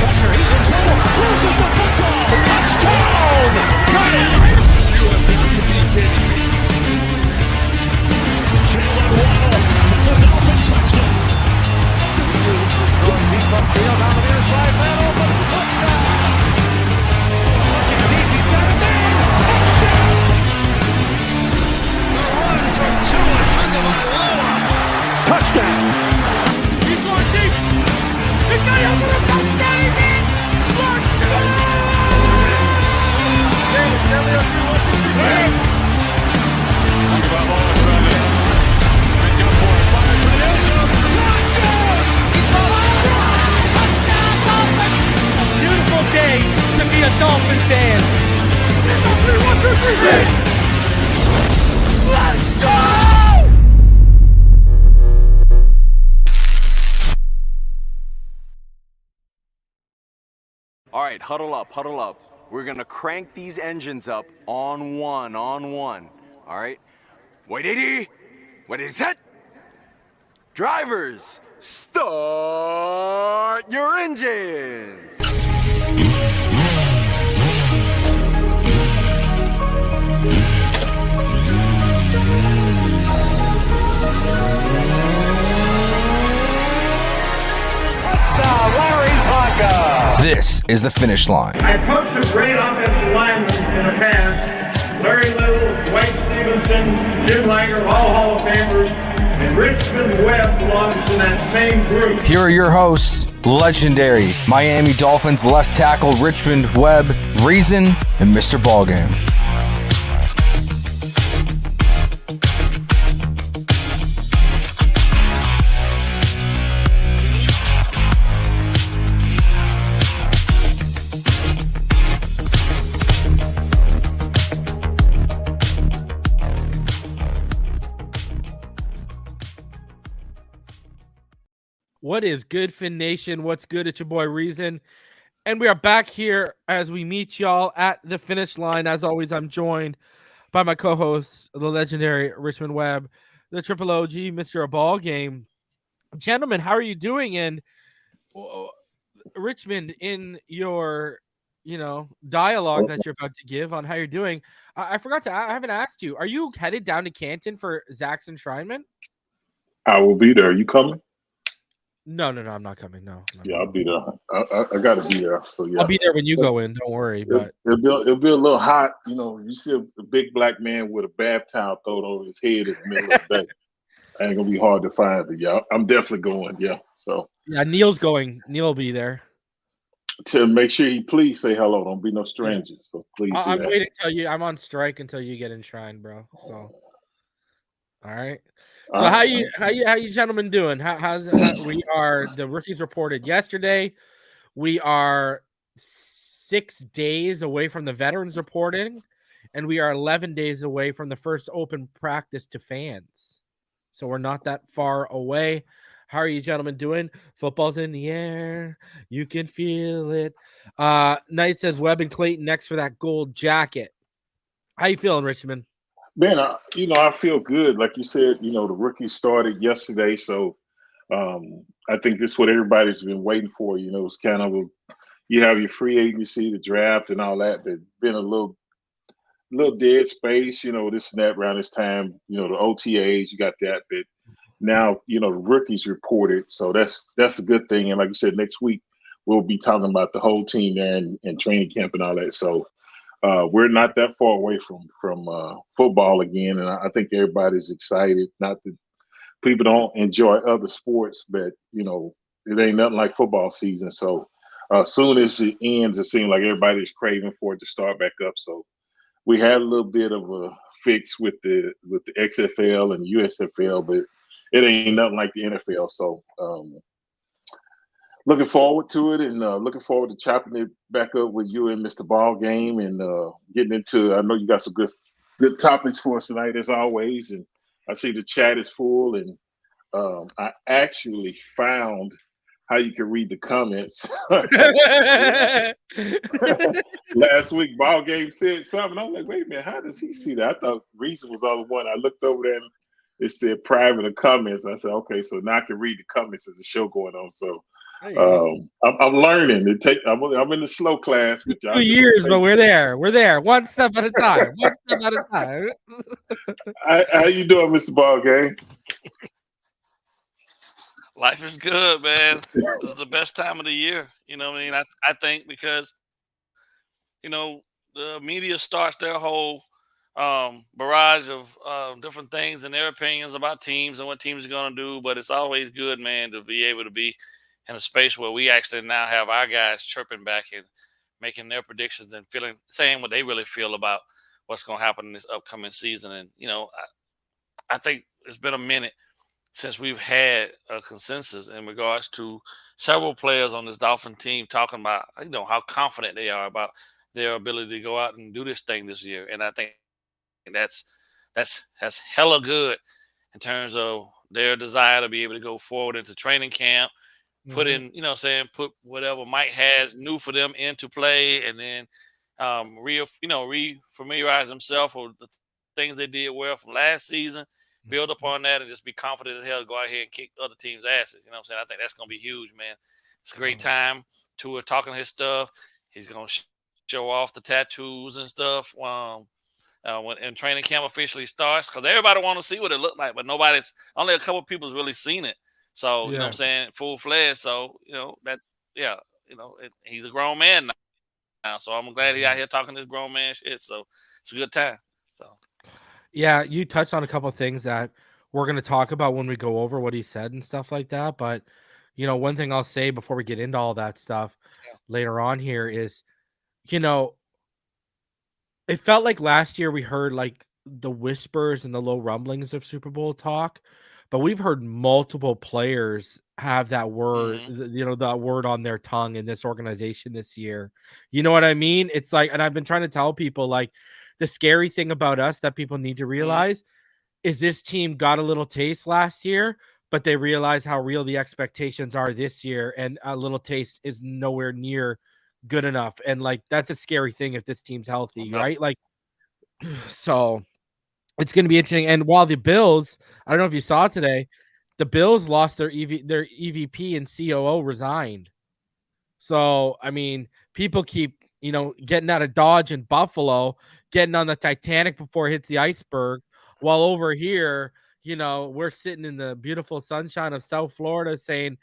pressure, he's in trouble. Loses the football. Touchdown! Got it! You have got to be kidding me. Jalen Waddle. It's a Dolphin touchdown. Throwing deep upfield on the near side. Man open. Touchdown! Looking deep. He's got a man. Touchdown! The run from Tua Tagovailoa. Touchdown! He's going deep. He's got it for a touchdown! Beautiful day to be a Dolphins fan. Let's go! All right, huddle up, huddle up. We're going to crank these engines up on one. All right? Wait, set. Drivers, start your engines. This is the Finish Line. I coached a great offensive lineman in the past. Larry Little, Dwight Stevenson, Jim Langer, all Hall of Famers, and Richmond Webb belongs to that same group. Here are your hosts, legendary Miami Dolphins left tackle Richmond Webb, Reason, and Mr. BallGame. What is good, Fin Nation? What's good? It's your boy Reason. And we are back here as we meet y'all at the Finish Line. As always, I'm joined by my co-host, the legendary Richmond Webb, the Triple OG, Mr. BallGame. Gentlemen, how are you doing? And Richmond, in your dialogue that you're about to give on how you're doing, I haven't asked you, are you headed down to Canton for Zach's enshrinement? I will be there. Are you coming? No, I'm not coming. No. Yeah, I'll be there. I got to be there. So yeah, I'll be there when you go in. Don't worry. But it'll be a little hot. You see a big black man with a bath towel thrown over his head in the middle of the day. Ain't gonna be hard to find, but yeah, I'm definitely going. Yeah, so yeah, Neil's going. Neil will be there to make sure he please say hello. Don't be no stranger. Yeah. So please. I'm waiting until you. I'm on strike until you get enshrined, bro. So, all right. So how you gentlemen doing? We are the rookies reported yesterday. We are 6 days away from the veterans reporting, and we are 11 days away from the first open practice to fans. So we're not that far away. How are you gentlemen doing? Football's in the air. You can feel it. Knight says Webb and Clayton next for that gold jacket. How you feeling, Richmond? Man, I feel good. Like you said, the rookies started yesterday, so I think this is what everybody's been waiting for. It's kind of you have your free agency, the draft, and all that. But been a little dead space, this snap around this time. The OTAs, you got that. But now, the rookies reported, so that's a good thing. And like you said, next week we'll be talking about the whole team there and training camp and all that. So. We're not that far away from football again, and I think everybody's excited. Not that people don't enjoy other sports, but it ain't nothing like football season. So as soon as it ends, it seems like everybody's craving for it to start back up. So we had a little bit of a fix with the XFL and USFL, but it ain't nothing like the NFL. So looking forward to it, and looking forward to chopping it back up with you and Mr. BallGame, and getting into. I know you got some good topics for us tonight, as always. And I see the chat is full, and I actually found how you can read the comments. Last week, BallGame said something. I'm like, wait a minute, how does he see that? I thought Reason was on the one. I looked over there and it said private comments. I said, okay, so now I can read the comments as the show going on. So I'm learning. I'm in the slow class. But 2 years, but we're there. We're there. One step at a time. One step at a time. How you doing, Mr. BallGame? Life is good, man. This is the best time of the year. You know what I mean? I think because, the media starts their whole barrage of different things and their opinions about teams and what teams are going to do. But it's always good, man, to be able to be in a space where we actually now have our guys chirping back and making their predictions and saying what they really feel about what's going to happen in this upcoming season. And, I think it's been a minute since we've had a consensus in regards to several players on this Dolphin team talking about, how confident they are about their ability to go out and do this thing this year. And I think that's hella good in terms of their desire to be able to go forward into training camp, put in, put whatever Mike has new for them into play, and then re-familiarize himself with the things they did well from last season, build upon that, and just be confident as hell to go out here and kick other teams' asses. You know what I'm saying? I think that's going to be huge, man. It's a great time. Tua talking his stuff. He's going to show off the tattoos and stuff when training camp officially starts, because everybody want to see what it looked like, but only a couple of people's really seen it. So, you know what I'm saying, full-fledged. So, he's a grown man now. So I'm glad he's out here talking this grown man shit. So it's a good time. So. Yeah, you touched on a couple of things that we're going to talk about when we go over what he said and stuff like that. But, one thing I'll say before we get into all that stuff later on here is, it felt like last year we heard like the whispers and the low rumblings of Super Bowl talk, but we've heard multiple players have that word, that word on their tongue in this organization this year. You know what I mean? It's like, and I've been trying to tell people, like, the scary thing about us that people need to realize is this team got a little taste last year, but they realize how real the expectations are this year, and a little taste is nowhere near good enough. And like, that's a scary thing if this team's healthy, right? Like, so it's going to be interesting. And while the Bills, I don't know if you saw today, the Bills lost their EVP and COO resigned. So, I mean, people keep, getting out of Dodge and Buffalo, getting on the Titanic before it hits the iceberg, while over here, we're sitting in the beautiful sunshine of South Florida saying,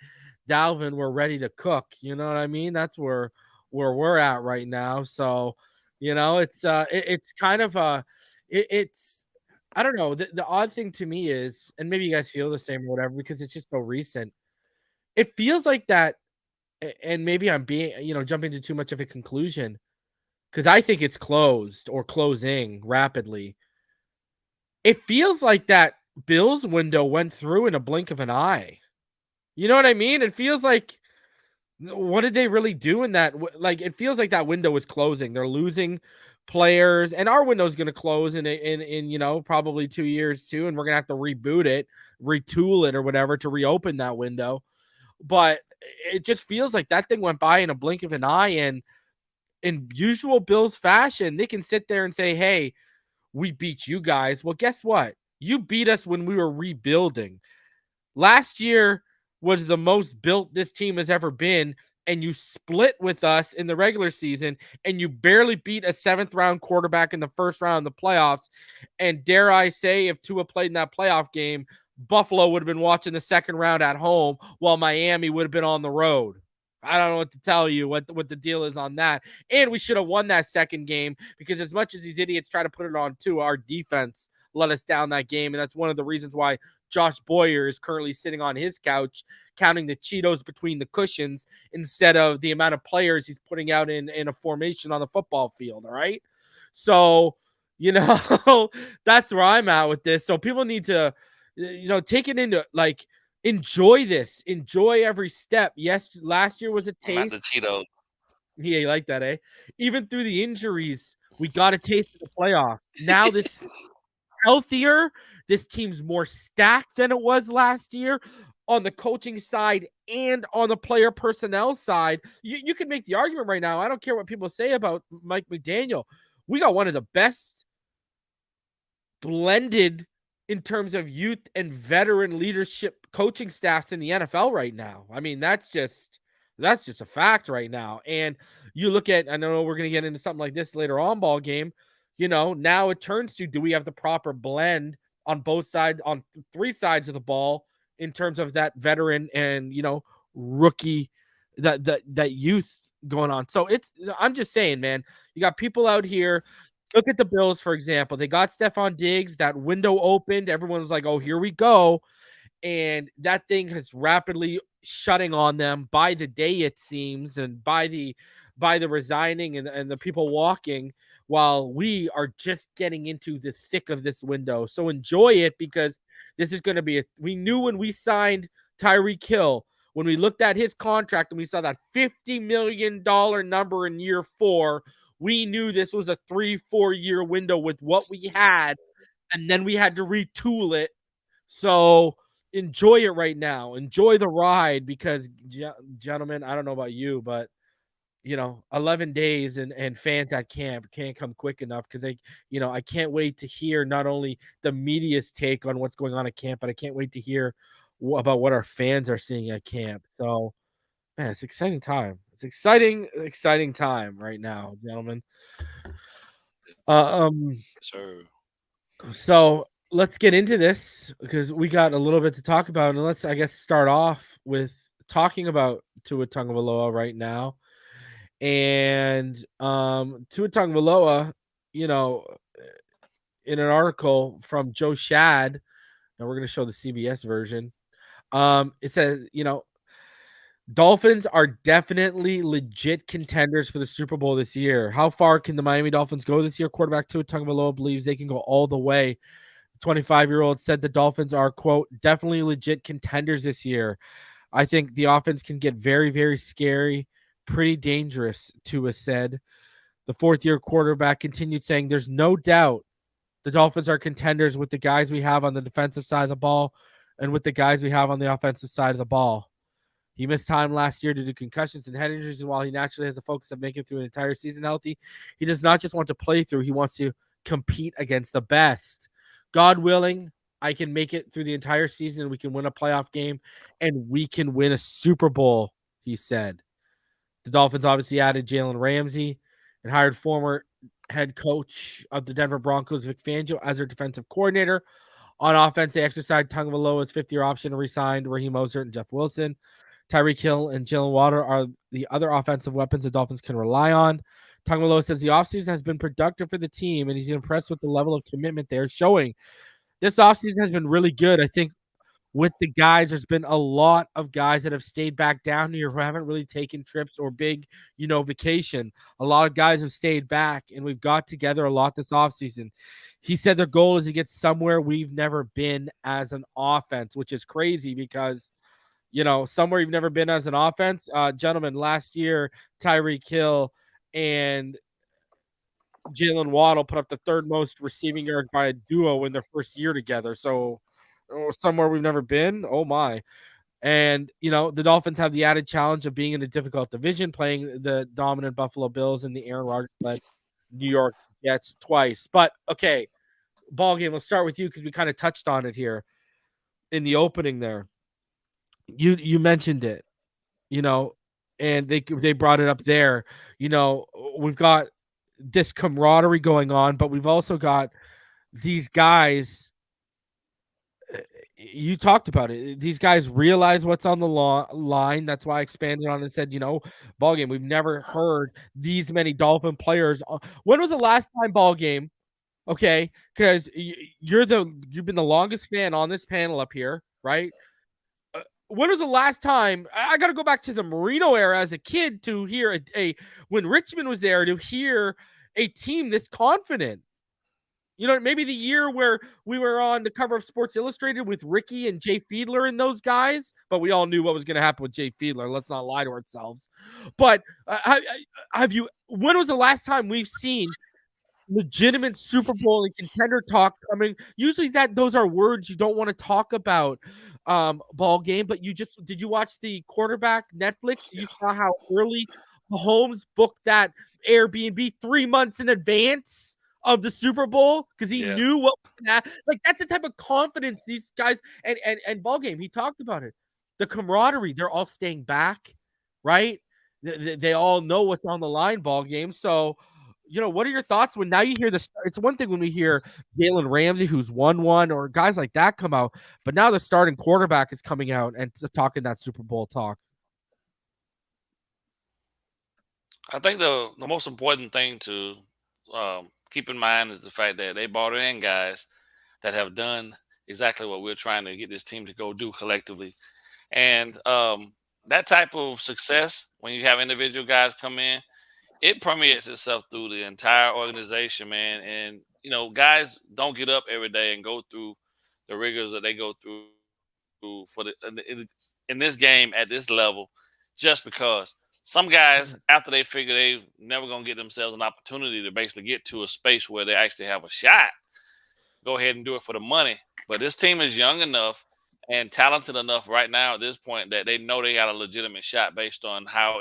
Dalvin, we're ready to cook. You know what I mean? That's where we're at right now. So, it's kind of it's I don't know. The odd thing to me is, and maybe you guys feel the same or whatever, because it's just so recent. It feels like that, and maybe I'm being, jumping to too much of a conclusion, because I think it's closed or closing rapidly. It feels like that Bills window went through in a blink of an eye. You know what I mean? It feels like, what did they really do in that? Like, it feels like that window is closing. They're losing players, and our window is going to close in probably 2 years too, and we're going to have to reboot it, retool it, or whatever to reopen that window. But it just feels like that thing went by in a blink of an eye, and in usual Bills fashion, they can sit there and say, hey, we beat you guys. Well, guess what? You beat us when we were rebuilding. Last year was the most built this team has ever been, and you split with us in the regular season, and you barely beat a 7th-round quarterback in the first round of the playoffs. And dare I say, if Tua played in that playoff game, Buffalo would have been watching the second round at home, while Miami would have been on the road. I don't know what to tell you, what the deal is on that. And we should have won that second game, because as much as these idiots try to put it on Tua, our defense let us down that game. And that's one of the reasons why Josh Boyer is currently sitting on his couch counting the Cheetos between the cushions instead of the amount of players he's putting out in a formation on the football field. All right. So, that's where I'm at with this. So people need to, take it into, like, enjoy this. Enjoy every step. Yes, last year was a taste. Not the Cheetos. Yeah, you like that, eh? Even through the injuries, we got a taste of the playoff. Now this healthier. This team's more stacked than it was last year. on the coaching side and on the player personnel side. You can make the argument right now. I don't care what people say about Mike McDaniel. We got one of the best blended in terms of youth and veteran leadership coaching staffs in the NFL right now. I mean, that's just a fact right now. And you look at, I know we're going to get into something like this later on, ball game. Now it turns to, do we have the proper blend on both sides, on three sides of the ball, in terms of that veteran and, rookie, that youth going on. So I'm just saying, man, you got people out here. Look at the Bills, for example. They got Stephon Diggs. That window opened. Everyone was like, oh, here we go. And that thing is rapidly shutting on them by the day, it seems, and by the resigning and the people walking, while we are just getting into the thick of this window. So enjoy it, because this is going to be we knew when we signed Tyreek Hill, when we looked at his contract and we saw that $50 million number in year 4, we knew this was a 3-4 year window with what we had, and then we had to retool it. So enjoy it right now. Enjoy the ride, because, gentlemen, I don't know about you, but 11 days and fans at camp can't come quick enough, because I can't wait to hear not only the media's take on what's going on at camp, but I can't wait to hear about what our fans are seeing at camp. So, man, it's an exciting time. It's exciting time right now, gentlemen. Sure. So let's get into this, because we got a little bit to talk about, and let's, I guess, start off with talking about Tua Tagovailoa right now. And Tua Tagovailoa, in an article from Joe Shad, now we're going to show the CBS version. It says, Dolphins are definitely legit contenders for the Super Bowl this year. How far can the Miami Dolphins go this year? Quarterback Tua Tagovailoa believes they can go all the way. The 25-year-old said the Dolphins are, quote, definitely legit contenders this year. I think the offense can get very, very scary, pretty dangerous, Tua said. The fourth-year quarterback continued saying, there's no doubt the Dolphins are contenders with the guys we have on the defensive side of the ball and with the guys we have on the offensive side of the ball. He missed time last year due to concussions and head injuries, and while he naturally has a focus of making it through an entire season healthy, he does not just want to play through, he wants to compete against the best. God willing, I can make it through the entire season, and we can win a playoff game, and we can win a Super Bowl, he said. The Dolphins obviously added Jalen Ramsey and hired former head coach of the Denver Broncos, Vic Fangio, as their defensive coordinator. On offense, they exercised Tagovailoa's fifth-year option and re-signed Raheem Mostert and Jeff Wilson. Tyreek Hill and Jalen Waddle are the other offensive weapons the Dolphins can rely on. Tagovailoa says the offseason has been productive for the team, and he's impressed with the level of commitment they're showing. This offseason has been really good. I think with the guys, there's been a lot of guys that have stayed back down here who haven't really taken trips or big, vacation. A lot of guys have stayed back, and we've got together a lot this offseason. He said their goal is to get somewhere we've never been as an offense, which is crazy because somewhere you've never been as an offense. Gentlemen, last year, Tyreek Hill and Jalen Waddle put up the third most receiving yards by a duo in their first year together. So somewhere we've never been. Oh, my. And, the Dolphins have the added challenge of being in a difficult division, playing the dominant Buffalo Bills and the Aaron Rodgers-led New York Jets twice. But, okay, BallGame, let's start with you because we kind of touched on it here in the opening there. You mentioned it, and they brought it up there. We've got this camaraderie going on, but we've also got these guys. You talked about it. These guys realize what's on the line. That's why I expanded on it and said, BallGame, we've never heard these many Dolphin players. When was the last time, BallGame? Okay, because you've been the longest fan on this panel up here, right? When was the last time? I got to go back to the Marino era as a kid to hear when Richmond was there, to hear a team this confident. Maybe the year where we were on the cover of Sports Illustrated with Ricky and Jay Fiedler and those guys, but we all knew what was going to happen with Jay Fiedler. Let's not lie to ourselves. But when was the last time we've seen legitimate Super Bowl and contender talk coming. Usually those are words you don't want to talk about ball game, but did you watch the quarterback Netflix? You saw how early Mahomes booked that Airbnb 3 months in advance of the Super Bowl because he knew what like that's the type of confidence these guys and ball game. He talked about it. The camaraderie, they're all staying back, right? They all know what's on the line, ball game. So what are your thoughts when now you hear this? It's one thing when we hear Jalen Ramsey, who's 1-1, or guys like that come out, but now the starting quarterback is coming out and talking that Super Bowl talk. I think the most important thing to keep in mind is the fact that they brought in guys that have done exactly what we're trying to get this team to go do collectively. And that type of success, when you have individual guys come in, it permeates itself through the entire organization, man. And, guys don't get up every day and go through the rigors that they go through in this game at this level just because. Some guys, after they figure they're never going to get themselves an opportunity to basically get to a space where they actually have a shot, go ahead and do it for the money. But this team is young enough and talented enough right now at this point that they know they got a legitimate shot based on how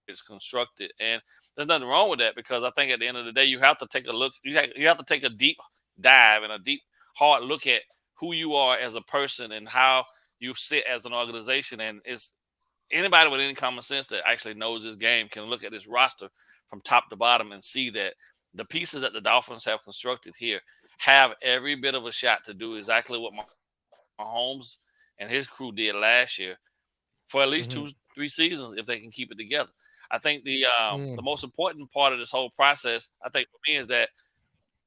it's constructed. And there's nothing wrong with that because I think at the end of the day, you have to take a look. You have to take a deep dive and a deep, hard look at who you are as a person and how you sit as an organization. And it's anybody with any common sense that actually knows this game can look at this roster from top to bottom and see that the pieces that the Dolphins have constructed here have every bit of a shot to do exactly what Mahomes and his crew did last year for at least 2-3 seasons if they can keep it together. I think the most important part of this whole process, I think for me, is that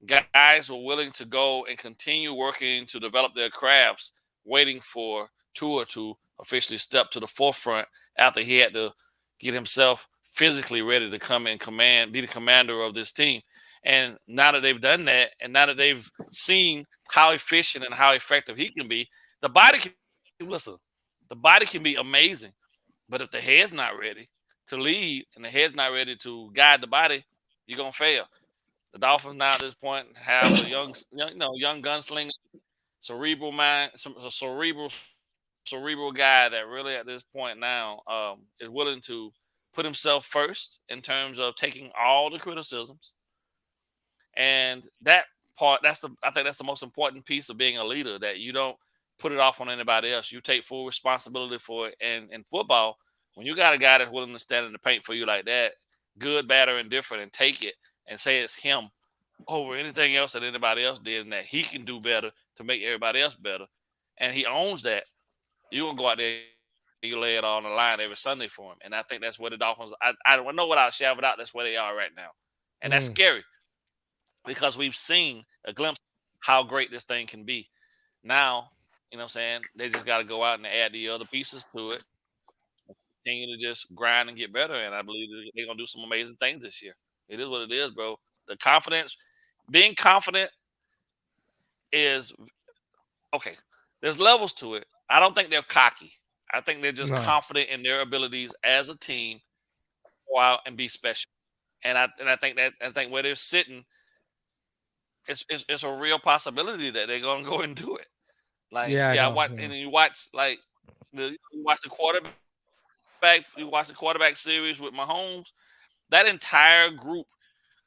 guys were willing to go and continue working to develop their crafts, waiting for Tua to officially step to the forefront after he had to get himself physically ready to come in command, be the commander of this team. And now that they've done that, and now that they've seen how efficient and how effective he can be, the body can be amazing. But if the head's not ready to lead and the head's not ready to guide the body, you're going to fail. The Dolphins now at this point have a young gunslinger, cerebral mind, cerebral guy that really at this point now is willing to put himself first in terms of taking all the criticisms. And that part, I think that's the most important piece of being a leader, that you don't put it off on anybody else. You take full responsibility for it. And in football, when you got a guy that's willing to stand in the paint for you like that, good, bad, or indifferent, and take it and say it's him over anything else that anybody else did and that he can do better to make everybody else better, and he owns that, you're going to go out there and you lay it all on the line every Sunday for him. And I think that's where the Dolphins, I don't know without a shadow of a doubt, that's where they are right now. And that's scary because we've seen a glimpse of how great this thing can be. Now, you know what I'm saying, they just got to go out and add the other pieces to it, continue to just grind and get better. And I believe they're going to do some amazing things this year. It is what it is, bro. The confidence, being confident is, okay, there's levels to it. I don't think they're cocky. I think they're just confident in their abilities as a team to go out and be special. And I think where they're sitting, it's a real possibility that they're gonna go and do it. Like and you watch the quarterback, you watch the quarterback series with Mahomes. That entire group,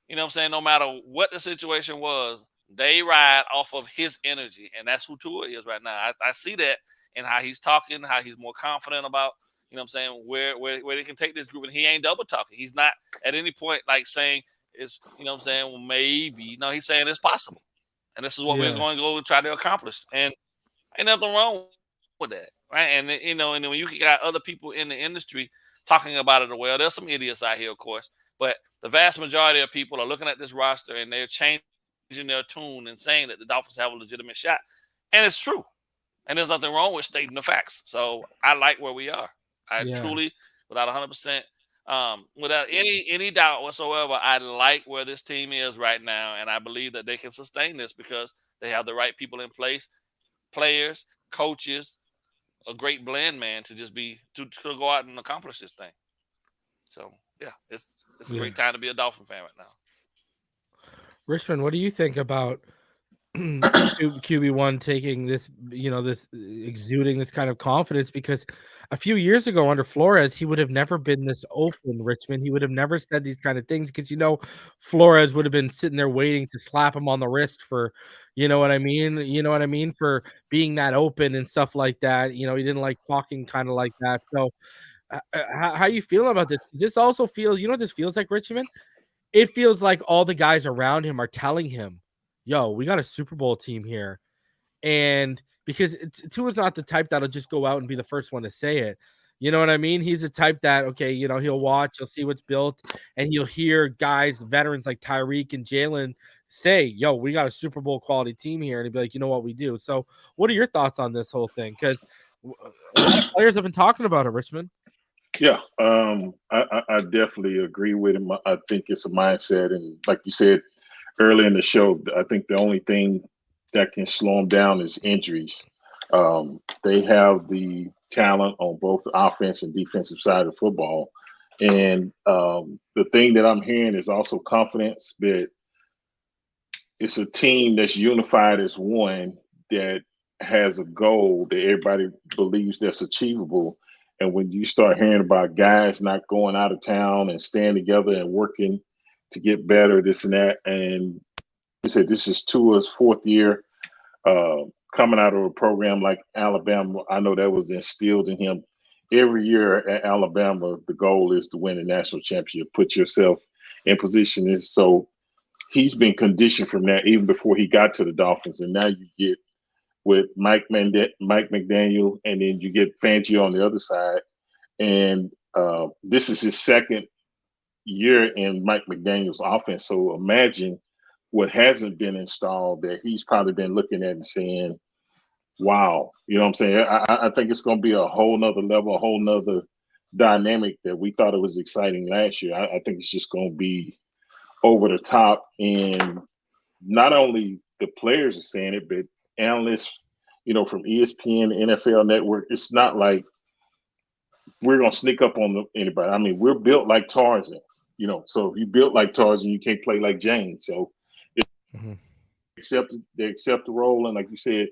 you know what I'm saying, no matter what the situation was, they ride off of his energy, and that's who Tua is right now. I see that in how he's talking, how he's more confident about, you know what I'm saying, where they can take this group, and he ain't double talking. He's not at any point like saying it's, you know what I'm saying, well, maybe. No, he's saying it's possible, and this is what we're going to go and try to accomplish, and ain't nothing wrong with that, right? And and then when you got other people in the industry talking about it, well, there's some idiots out here, of course, but the vast majority of people are looking at this roster and they're changing their tune and saying that the Dolphins have a legitimate shot, and it's true. And there's nothing wrong with stating the facts. So I like where we are. I truly, without 100%, without any doubt whatsoever, I like where this team is right now, and I believe that they can sustain this because they have the right people in place, players, coaches, a great blend, man, to just be to go out and accomplish this thing. So yeah, it's a great time to be a Dolphin fan right now. Richmond, what do you think about QB1 taking this, this exuding this kind of confidence? Because a few years ago under Flores, he would have never been this open, Richmond. He would have never said these kind of things because, Flores would have been sitting there waiting to slap him on the wrist for, you know what I mean? You know what I mean? For being that open and stuff like that. He didn't like talking kind of like that. So how you feeling about this? This also feels, what this feels like, Richmond? It feels like all the guys around him are telling him, yo, we got a Super Bowl team here. And because Tua's not the type that'll just go out and be the first one to say it. You know what I mean? He's the type that, okay, he'll watch, he'll see what's built, and you'll hear guys, veterans like Tyreek and Jalen say, yo, we got a Super Bowl quality team here. And he'll be like, you know what, we do. So what are your thoughts on this whole thing? Because a lot of players have been talking about it, Richmond. Yeah, I definitely agree with him. I think it's a mindset. And like you said early in the show, I think the only thing that can slow them down is injuries. They have the talent on both the offense and defensive side of football. And the thing that I'm hearing is also confidence that it's a team that's unified as one, that has a goal that everybody believes that's achievable. And when you start hearing about guys not going out of town and staying together and working to get better, this and that, and he said this is Tua's fourth year coming out of a program like Alabama. I know that was instilled in him. Every year at Alabama, the goal is to win a national championship, put yourself in position. And so he's been conditioned from that even before he got to the Dolphins. And now you get with Mike McDaniel, and then you get Fangio on the other side. And this is his second year in Mike McDaniel's offense. So imagine what hasn't been installed that he's probably been looking at and saying, wow, you know what I'm saying? I think it's going to be a whole nother level, a whole nother dynamic that we thought it was exciting last year. I think it's just going to be over the top. And not only the players are saying it, but analysts, from ESPN, NFL Network, it's not like we're going to sneak up on anybody. I mean, we're built like Tarzan, so if you built like Tarzan, you can't play like Jane. So they accept the role. And like you said,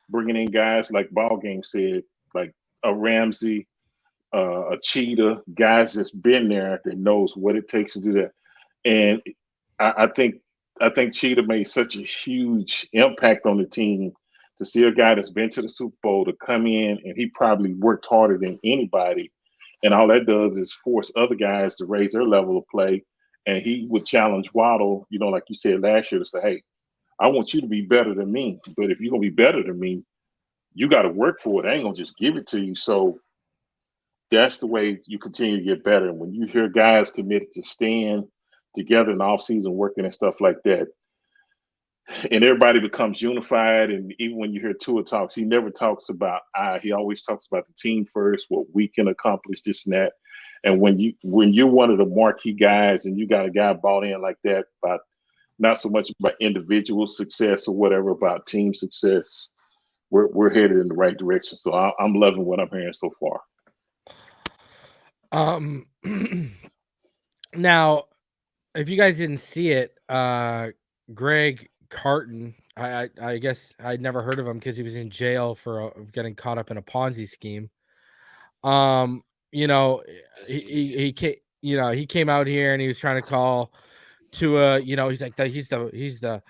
bringing in guys like BallGame said, like a Ramsey, a Cheetah, guys that's been there, that knows what it takes to do that. And I think Cheetah made such a huge impact on the team to see a guy that's been to the Super Bowl to come in, and he probably worked harder than anybody. And all that does is force other guys to raise their level of play. And he would challenge Waddle, like you said last year, to say, hey, I want you to be better than me. But if you're going to be better than me, you got to work for it. I ain't going to just give it to you. So that's the way you continue to get better. And when you hear guys committed to staying together in the offseason, working and stuff like that, and everybody becomes unified. And even when you hear Tua talks, he never talks about he always talks about the team first, what we can accomplish, this and that. And when you're one of the marquee guys and you got a guy bought in like that, about not so much about individual success or whatever, about team success, we're headed in the right direction. So I'm loving what I'm hearing so far. Now, if you guys didn't see it, Greg Carton, I guess I'd never heard of him because he was in jail for getting caught up in a Ponzi scheme. He came out here and he was trying to call Tua, he's like he's the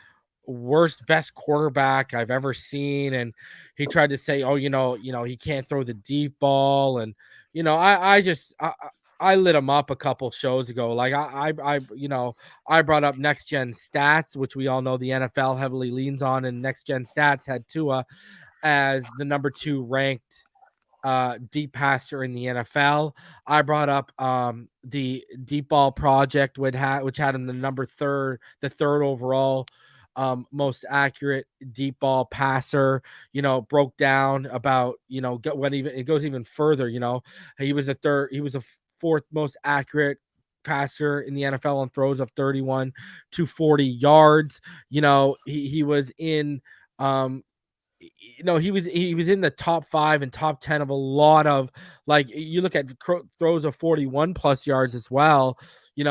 worst, best quarterback I've ever seen. And he tried to say, he can't throw the deep ball. And, I lit him up a couple shows ago. Like I brought up next gen stats, which we all know the NFL heavily leans on, and next gen stats had Tua as the number 2 ranked deep passer in the NFL. I brought up the Deep Ball Project, which had him the third overall most accurate deep ball passer. Broke down about when even it goes even further. He was the 4th most accurate passer in the NFL on throws of 31 to 40 yards. He was in he was in the top 5 and top 10 of a lot of, like, you look at throws of 41 plus yards as well. He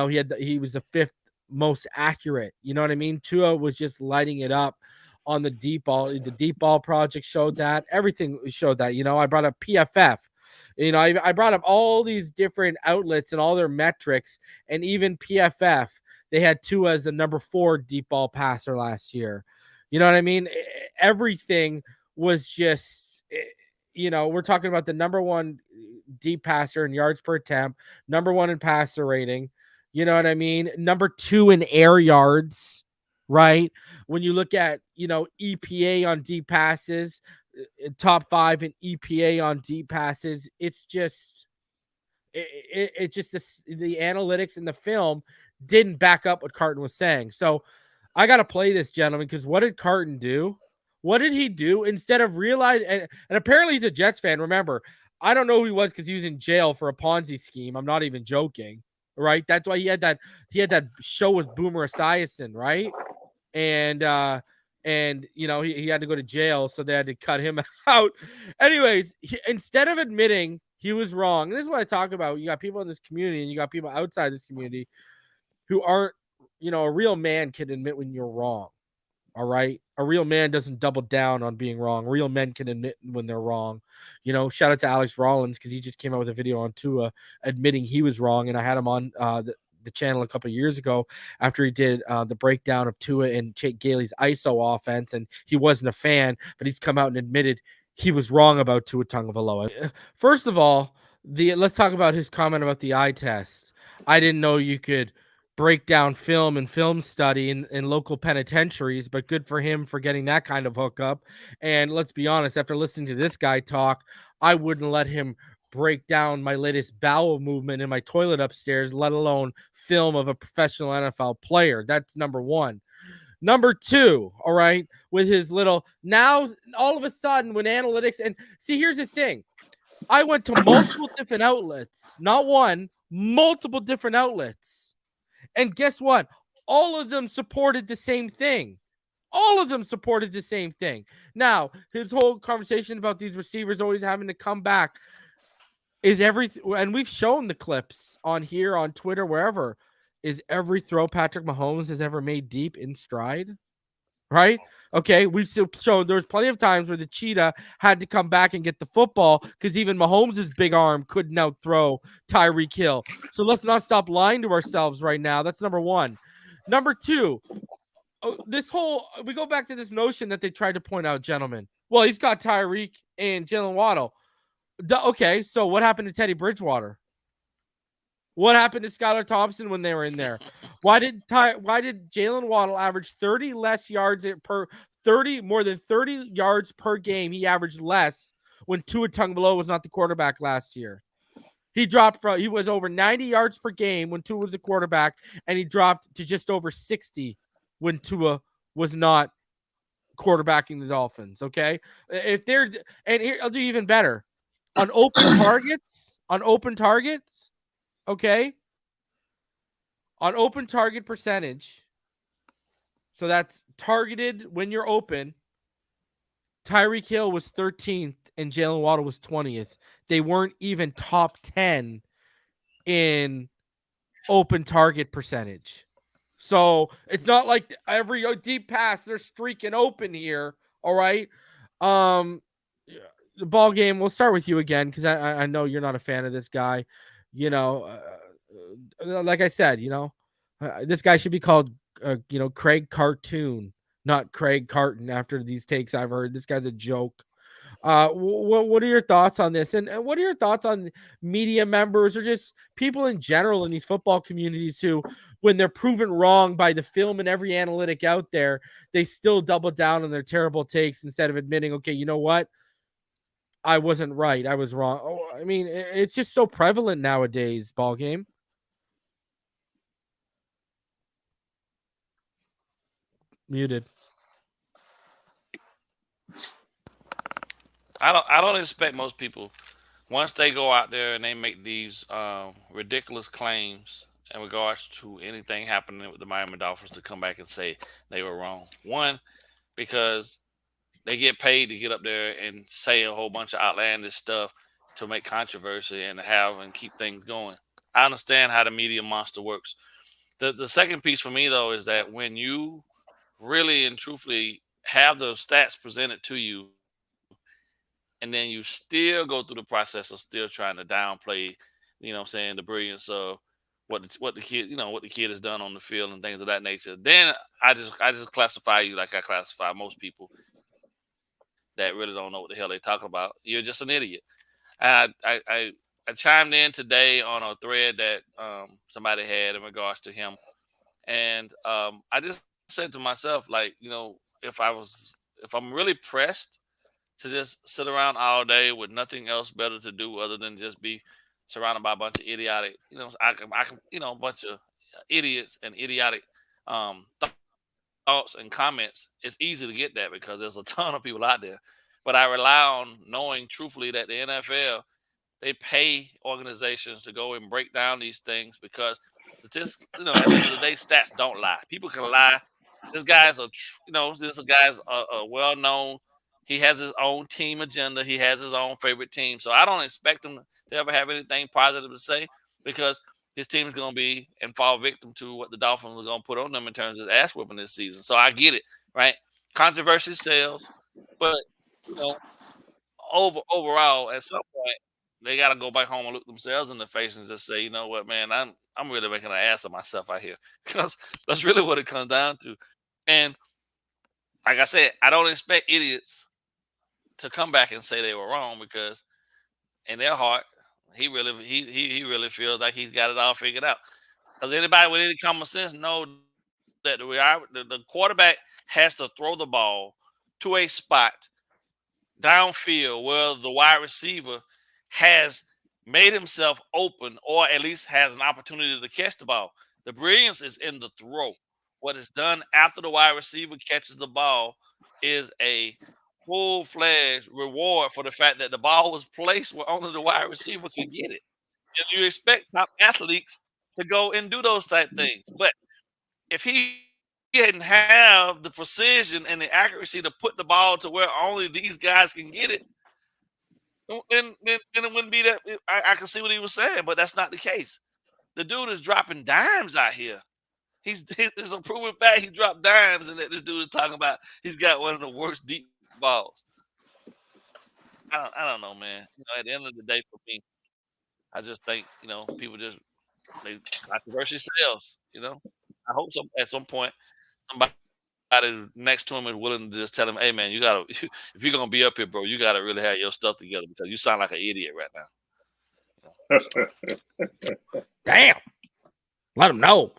was the 5th most accurate. You know what I mean? Tua was just lighting it up on the deep ball. The deep ball project showed that. Everything showed that. You know, I brought up PFF. You know, I brought up all these different outlets and all their metrics, and even PFF. They had Tua as the number 4 deep ball passer last year. You know what I mean? Everything was just, you know, we're talking about the number 1 deep passer in yards per attempt, number 1 in passer rating. You know what I mean? Number 2 in air yards, right? When you look at, you know, EPA on deep passes, top 5 in EPA on deep passes, it's just, it just the analytics in the film didn't back up what Carton was saying. So I got to play this, gentlemen, because what did Carton do? What did he do instead of realize? And apparently he's a Jets fan. Remember, I don't know who he was because he was in jail for a Ponzi scheme. I'm not even joking, right? That's why he had that show with Boomer Esiason, right? And you know, he had to go to jail, so they had to cut him out. Anyways, instead of admitting he was wrong, and this is what I talk about. You got people in this community and you got people outside this community who aren't, you know, a real man can admit when you're wrong. All right. A real man doesn't double down on being wrong. Real men can admit when they're wrong. You know, shout out to Alex Rollins because he just came out with a video on Tua admitting he was wrong. And I had him on the channel a couple of years ago after he did the breakdown of Tua and Jake Gailey's ISO offense. And he wasn't a fan, but he's come out and admitted he was wrong about Tua Tagovailoa. First of all, let's talk about his comment about the eye test. I didn't know you could break down film and film study in local penitentiaries, but good for him for getting that kind of hookup. And let's be honest, after listening to this guy talk, I wouldn't let him break down my latest bowel movement in my toilet upstairs, let alone film of a professional NFL player. That's number 1. Number 2, all right, with his little, now all of a sudden when analytics, and see, here's the thing. I went to multiple different outlets, not one, multiple different outlets. And guess what? All of them supported the same thing. All of them supported the same thing. Now, his whole conversation about these receivers always having to come back is everything. And we've shown the clips on here, on Twitter, wherever. Is every throw Patrick Mahomes has ever made deep in stride? Right? Okay, we've still shown there's plenty of times where the cheetah had to come back and get the football because even Mahomes' big arm couldn't outthrow Tyreek Hill. So let's not stop lying to ourselves right now. That's number 1. Number 2, we go back to this notion that they tried to point out, gentlemen. Well, he's got Tyreek and Jalen Waddle. Okay, so what happened to Teddy Bridgewater? What happened to Skylar Thompson when they were in there? Why did Jalen Waddle average 30 less yards more than 30 yards per game? He averaged less when Tua Tagovailoa was not the quarterback last year. He was over 90 yards per game when Tua was the quarterback, and he dropped to just over 60 when Tua was not quarterbacking the Dolphins. Okay, and here I'll do even better on open targets. Okay. On open target percentage. So that's targeted when you're open. Tyreek Hill was 13th and Jalen Waddle was 20th. They weren't even top 10 in open target percentage. So it's not like every deep pass they're streaking open here. All right. The ball game. We'll start with you again because I know you're not a fan of this guy. You know, like I said, you know, this guy should be called, you know, Craig Cartoon, not Craig Carton. After these takes I've heard, this guy's a joke. What are your thoughts on this? And what are your thoughts on media members or just people in general in these football communities who, when they're proven wrong by the film and every analytic out there, they still double down on their terrible takes instead of admitting, okay, you know what? I wasn't right. I was wrong. Oh, I mean, it's just so prevalent nowadays, ball game. Muted. I don't expect most people, once they go out there and they make these ridiculous claims in regards to anything happening with the Miami Dolphins, to come back and say they were wrong. One, because they get paid to get up there and say a whole bunch of outlandish stuff to make controversy and keep things going. I understand how the media monster works. The second piece for me though is that when you really and truthfully have the stats presented to you, and then you still go through the process of still trying to downplay, what I'm saying, the brilliance of what the kid, what the kid has done on the field and things of that nature. Then I just classify you like I classify most people that really don't know what the hell they're talking about. You're just an idiot. And I chimed in today on a thread that somebody had in regards to him, and I just said to myself, like, if I'm really pressed to just sit around all day with nothing else better to do other than just be surrounded by a bunch of idiotic, I can, a bunch of idiots and idiotic thoughts and comments. It's easy to get that because there's a ton of people out there. But I rely on knowing truthfully that the NFL, they pay organizations to go and break down these things because statistics, at the end of the day, stats don't lie. People can lie. This guy's a well-known. He has his own team agenda. He has his own favorite team. So I don't expect him to ever have anything positive to say because his team is going to be and fall victim to what the Dolphins are going to put on them in terms of ass whipping this season. So I get it, right? Controversy sells, but overall, at some point, they got to go back home and look themselves in the face and just say, you know what, man, I'm really making an ass of myself out here because that's really what it comes down to. And like I said, I don't expect idiots to come back and say they were wrong because in their heart, he really feels like he's got it all figured out. Because anybody with any common sense know that the quarterback has to throw the ball to a spot downfield where the wide receiver has made himself open or at least has an opportunity to catch the ball. The brilliance is in the throw. What is done after the wide receiver catches the ball is a full-fledged reward for the fact that the ball was placed where only the wide receiver could get it. And you expect top athletes to go and do those type things. But if he didn't have the precision and the accuracy to put the ball to where only these guys can get it, then it wouldn't be that. I can see what he was saying, but that's not the case. The dude is dropping dimes out here. It's a proven fact. He dropped dimes, and that this dude is talking about he's got one of the worst deep balls. I don't know, man. At the end of the day, for me, I just think people just controversy sells. I hope at some point somebody next to him is willing to just tell him, "Hey, man, you gotta if you're gonna be up here, bro, you gotta really have your stuff together because you sound like an idiot right now." Damn. Let him know.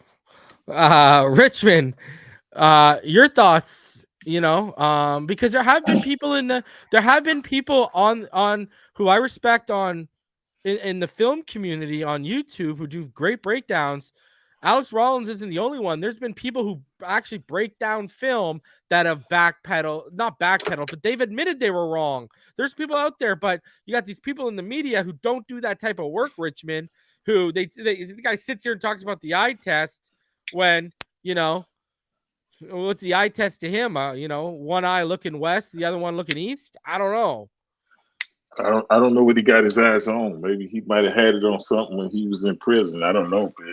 Richmond, your thoughts, because there have been people on who I respect in the film community on YouTube who do great breakdowns. Alex Rollins isn't the only one. There's been people who actually break down film that have not backpedaled, but they've admitted they were wrong. There's people out there, but you got these people in the media who don't do that type of work, Richmond, who the guy sits here and talks about the eye test when, what's the eye test to him? One eye looking west, the other one looking east. I don't know. I don't know what he got his eyes on. Maybe he might have had it on something when he was in prison. I don't know, but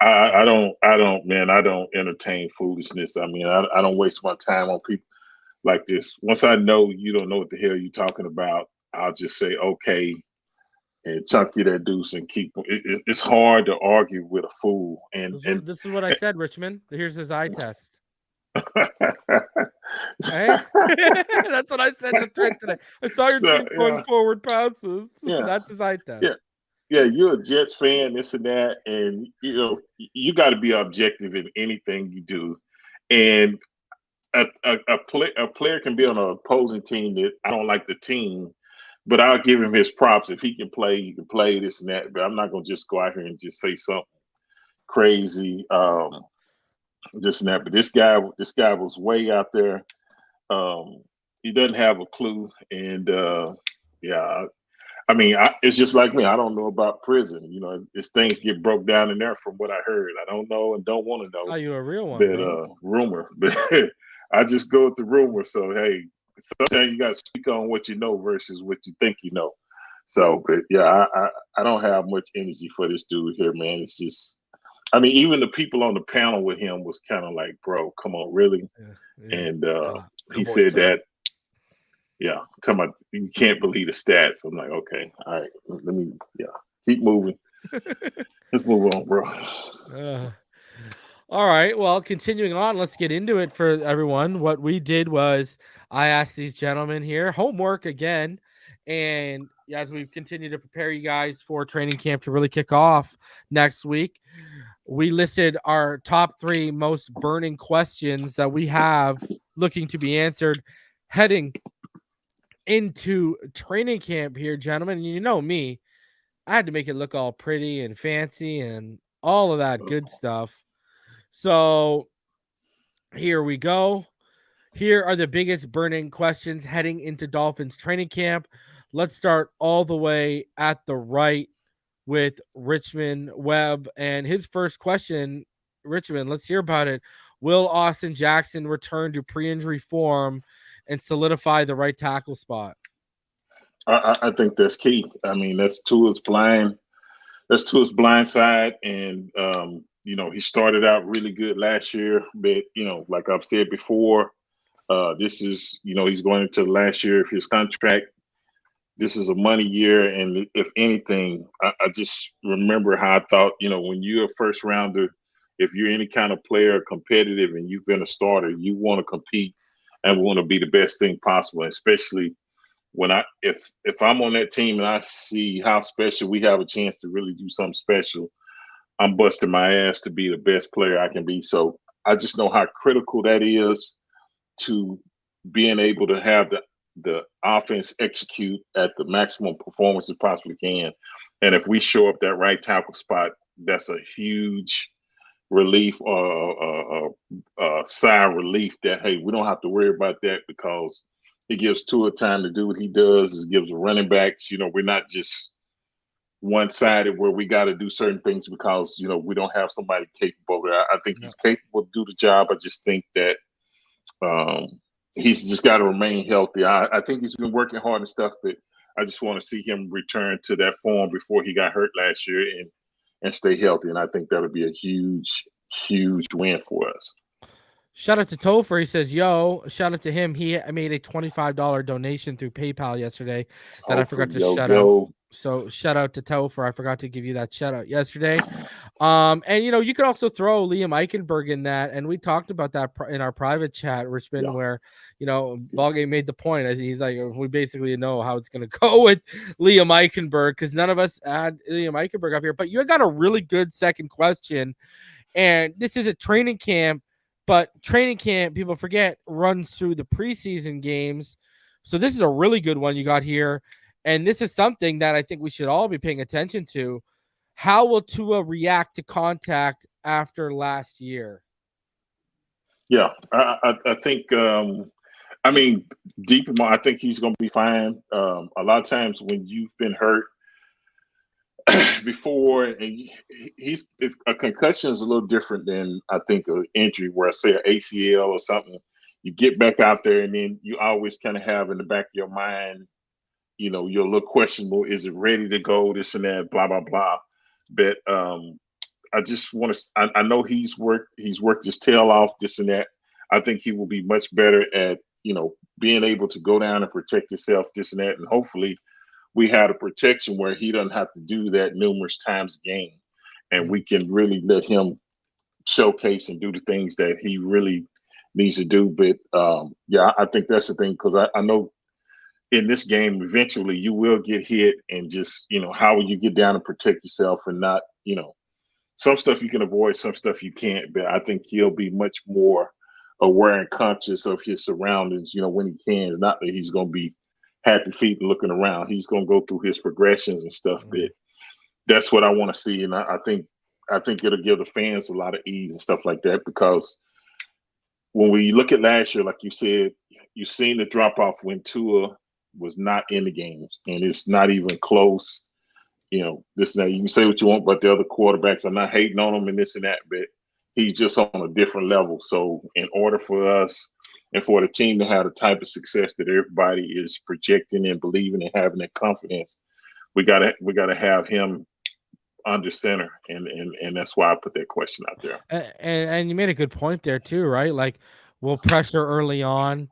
I don't entertain foolishness. I mean, I don't waste my time on people like this. Once I know you don't know what the hell you're talking about, I'll just say okay and chunk you that deuce and keep. It's hard to argue with a fool. And this is what I said, Richmond. Here's his eye test. Right? That's what I said in the thread today. I saw your team going forward pounces. Yeah. That's his eye test. Yeah, you're a Jets fan, this and that, and you got to be objective in anything you do. And a player can be on an opposing team that I don't like the team, but I'll give him his props. If he can play, he can play this and that. But I'm not gonna just go out here and just say something crazy. This and that, but this guy was way out there. He doesn't have a clue, and I mean, it's just like me. I don't know about prison. As things get broke down in there, from what I heard, I don't know and don't want to know. Are you a real one? But rumor, but I just go with the rumor. So hey, sometimes you got to speak on what you know versus what you think you know. So, but yeah, I don't have much energy for this dude here, man. It's just. I mean, even the people on the panel with him was kind of like, bro, come on, really? Yeah. And he Come on, said sir. that, yeah, talking about you can't believe the stats. I'm like, okay, all right, let me, keep moving. Let's move on, bro. All right. Well, continuing on, let's get into it for everyone. What we did was I asked these gentlemen here homework again. And as we continue to prepare you guys for training camp to really kick off next week, we listed our top 3 most burning questions that we have looking to be answered heading into training camp here, gentlemen. And you know me, I had to make it look all pretty and fancy and all of that good stuff. So here we go. Here are the biggest burning questions heading into Dolphins training camp. Let's start all the way at the right with Richmond Webb. And his first question, Richmond, let's hear about it. Will Austin Jackson return to pre-injury form and solidify the right tackle spot? I think that's key. I mean, that's Tua's blind side. And, he started out really good last year. But, like I've said before, this is, he's going into the last year of his contract. This is a money year. And if anything, I just remember how I thought, when you're a first rounder, if you're any kind of player competitive and you've been a starter, you want to compete and want to be the best thing possible, especially when if I'm on that team and I see how special we have a chance to really do something special, I'm busting my ass to be the best player I can be. So I just know how critical that is to being able to have the offense execute at the maximum performance it possibly can. And if we show up that right tackle spot, that's a huge relief or sigh of relief that, hey, we don't have to worry about that because it gives Tua time to do what he does. It gives the running backs, we're not just one-sided where we got to do certain things because, we don't have somebody capable of it. I think he's capable to do the job. I just think that he's just got to remain healthy. I think he's been working hard and stuff, but I just want to see him return to that form before he got hurt last year and stay healthy. And I think that'll be a huge, huge win for us. Shout out to Topher. He says, yo, shout out to him. He made a $25 donation through PayPal yesterday that I forgot to shout out. So shout out to Topher. I forgot to give you that shout out yesterday. And, you could also throw Liam Eichenberg in that. And we talked about that in our private chat, Richmond, where, BallGame made the point. He's like, we basically know how it's going to go with Liam Eichenberg because none of us had Liam Eichenberg up here. But you got a really good second question. And this is a training camp. But training camp, people forget, runs through the preseason games. So this is a really good one you got here. And this is something that I think we should all be paying attention to. How will Tua react to contact after last year? Yeah, I think, deep in my, I think he's going to be fine. A lot of times when you've been hurt before, and a concussion is a little different than I think an injury where I say an ACL or something. You get back out there, and then you always kind of have in the back of your mind, you're a little questionable. Is it ready to go? This and that, blah blah blah. But I just want to. I know he's worked his tail off. This and that. I think he will be much better at being able to go down and protect himself. This and that, and hopefully we had a protection where he doesn't have to do that numerous times a game. And we can really let him showcase and do the things that he really needs to do. But, I think that's the thing because I know in this game, eventually you will get hit and just, how will you get down and protect yourself and not, some stuff you can avoid, some stuff you can't. But I think he'll be much more aware and conscious of his surroundings, when he can. Not that he's going to be happy feet and looking around. He's going to go through his progressions and stuff. But that's what I want to see. And I think it'll give the fans a lot of ease and stuff like that, because when we look at last year, like you said, you've seen the drop off when Tua was not in the games, and it's not even close. This and that. You can say what you want about the other quarterbacks. I'm not hating on them and this and that, but he's just on a different level. So in order for us and for the team to have the type of success that everybody is projecting and believing and having that confidence, we gotta have him under center, and that's why I put that question out there. And you made a good point there too, right? Like, we'll pressure early on,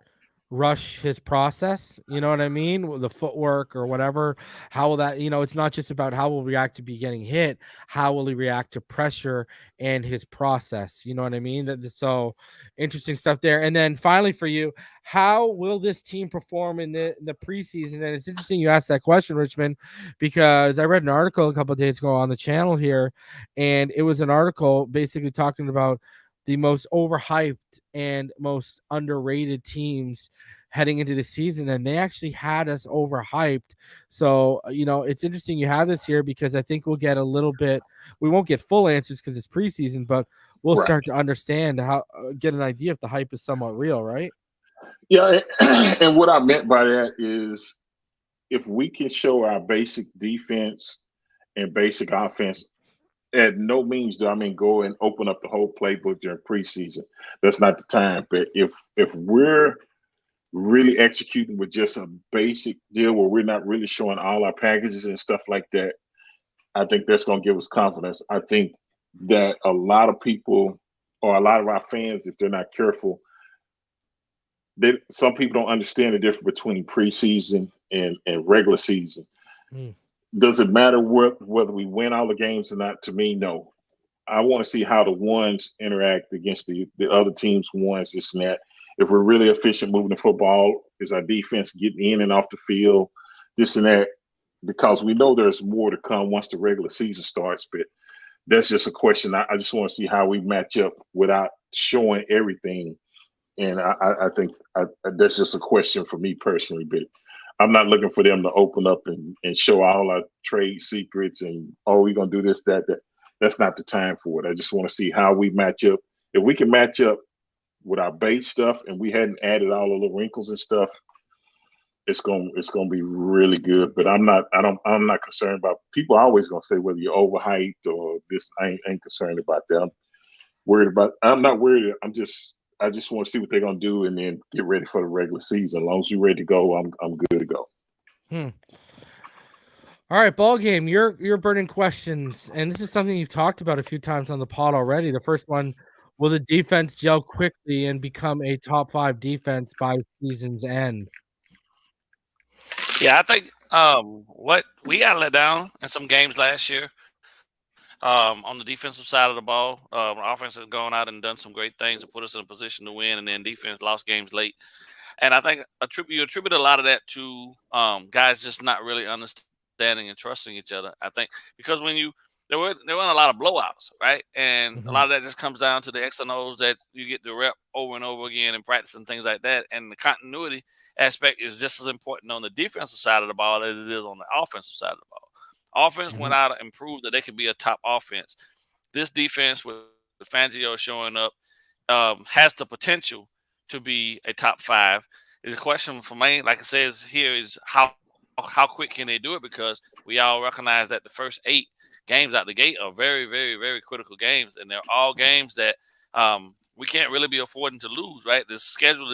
rush his process. You know what I mean? The footwork or whatever. How will that? It's not just about how will react to be getting hit. How will he react to pressure and his process? You know what I mean? So interesting stuff there. And then finally for you, how will this team perform in the preseason? And it's interesting you asked that question, Richmond, because I read an article a couple of days ago on the channel here, and it was an article basically talking about the most overhyped and most underrated teams heading into the season, and they actually had us overhyped. So, it's interesting you have this here, because I think we'll get a little bit, we won't get full answers because it's preseason, but we'll start to understand how, get an idea if the hype is somewhat real, right? Yeah, and what I meant by that is if we can show our basic defense and basic offense, at no means do I mean go and open up the whole playbook during preseason. That's not the time. But if we're really executing with just a basic deal where we're not really showing all our packages and stuff like that, I think that's going to give us confidence. I think that a lot of people, or a lot of our fans, if they're not careful, some people don't understand the difference between preseason and regular season. Does it matter whether we win all the games or not? To me, no. I want to see how the ones interact against the other teams' ones, this and that. If we're really efficient moving the football, is our defense getting in and off the field, this and that? Because we know there's more to come once the regular season starts. But that's just a question. I just want to see how we match up without showing everything. And I think that's just a question for me personally. But I'm not looking for them to open up and show all our trade secrets and, we're going to do this, that. That's not the time for it. I just want to see how we match up. If we can match up with our base stuff and we hadn't added all the little wrinkles and stuff, it's going to be really good. But I'm not concerned about, people are always going to say whether you're overhyped or this. I ain't concerned about that. I'm not worried. I just want to see what they're going to do and then get ready for the regular season. As long as you're ready to go, I'm good to go. All right, BallGame, your burning questions, and this is something you've talked about a few times on the pod already. The first one, will the defense gel quickly and become a top 5 defense by season's end? Yeah, I think what we got let down in some games last year. On the defensive side of the ball, offense has gone out and done some great things to put us in a position to win, and then defense lost games late. And I think you attribute a lot of that to guys just not really understanding and trusting each other. I think because there weren't a lot of blowouts, right? And a lot of that just comes down to the X and O's that you get to rep over and over again in practice and things like that. And the continuity aspect is just as important on the defensive side of the ball as it is on the offensive side of the ball. Offense went out and proved that they could be a top offense. This defense with Fangio showing up has the potential to be a top 5. The question for me, like it says here, is how quick can they do it? Because we all recognize that the first 8 games out the gate are very, very, very critical games, and they're all games that we can't really be affording to lose. Right? The schedule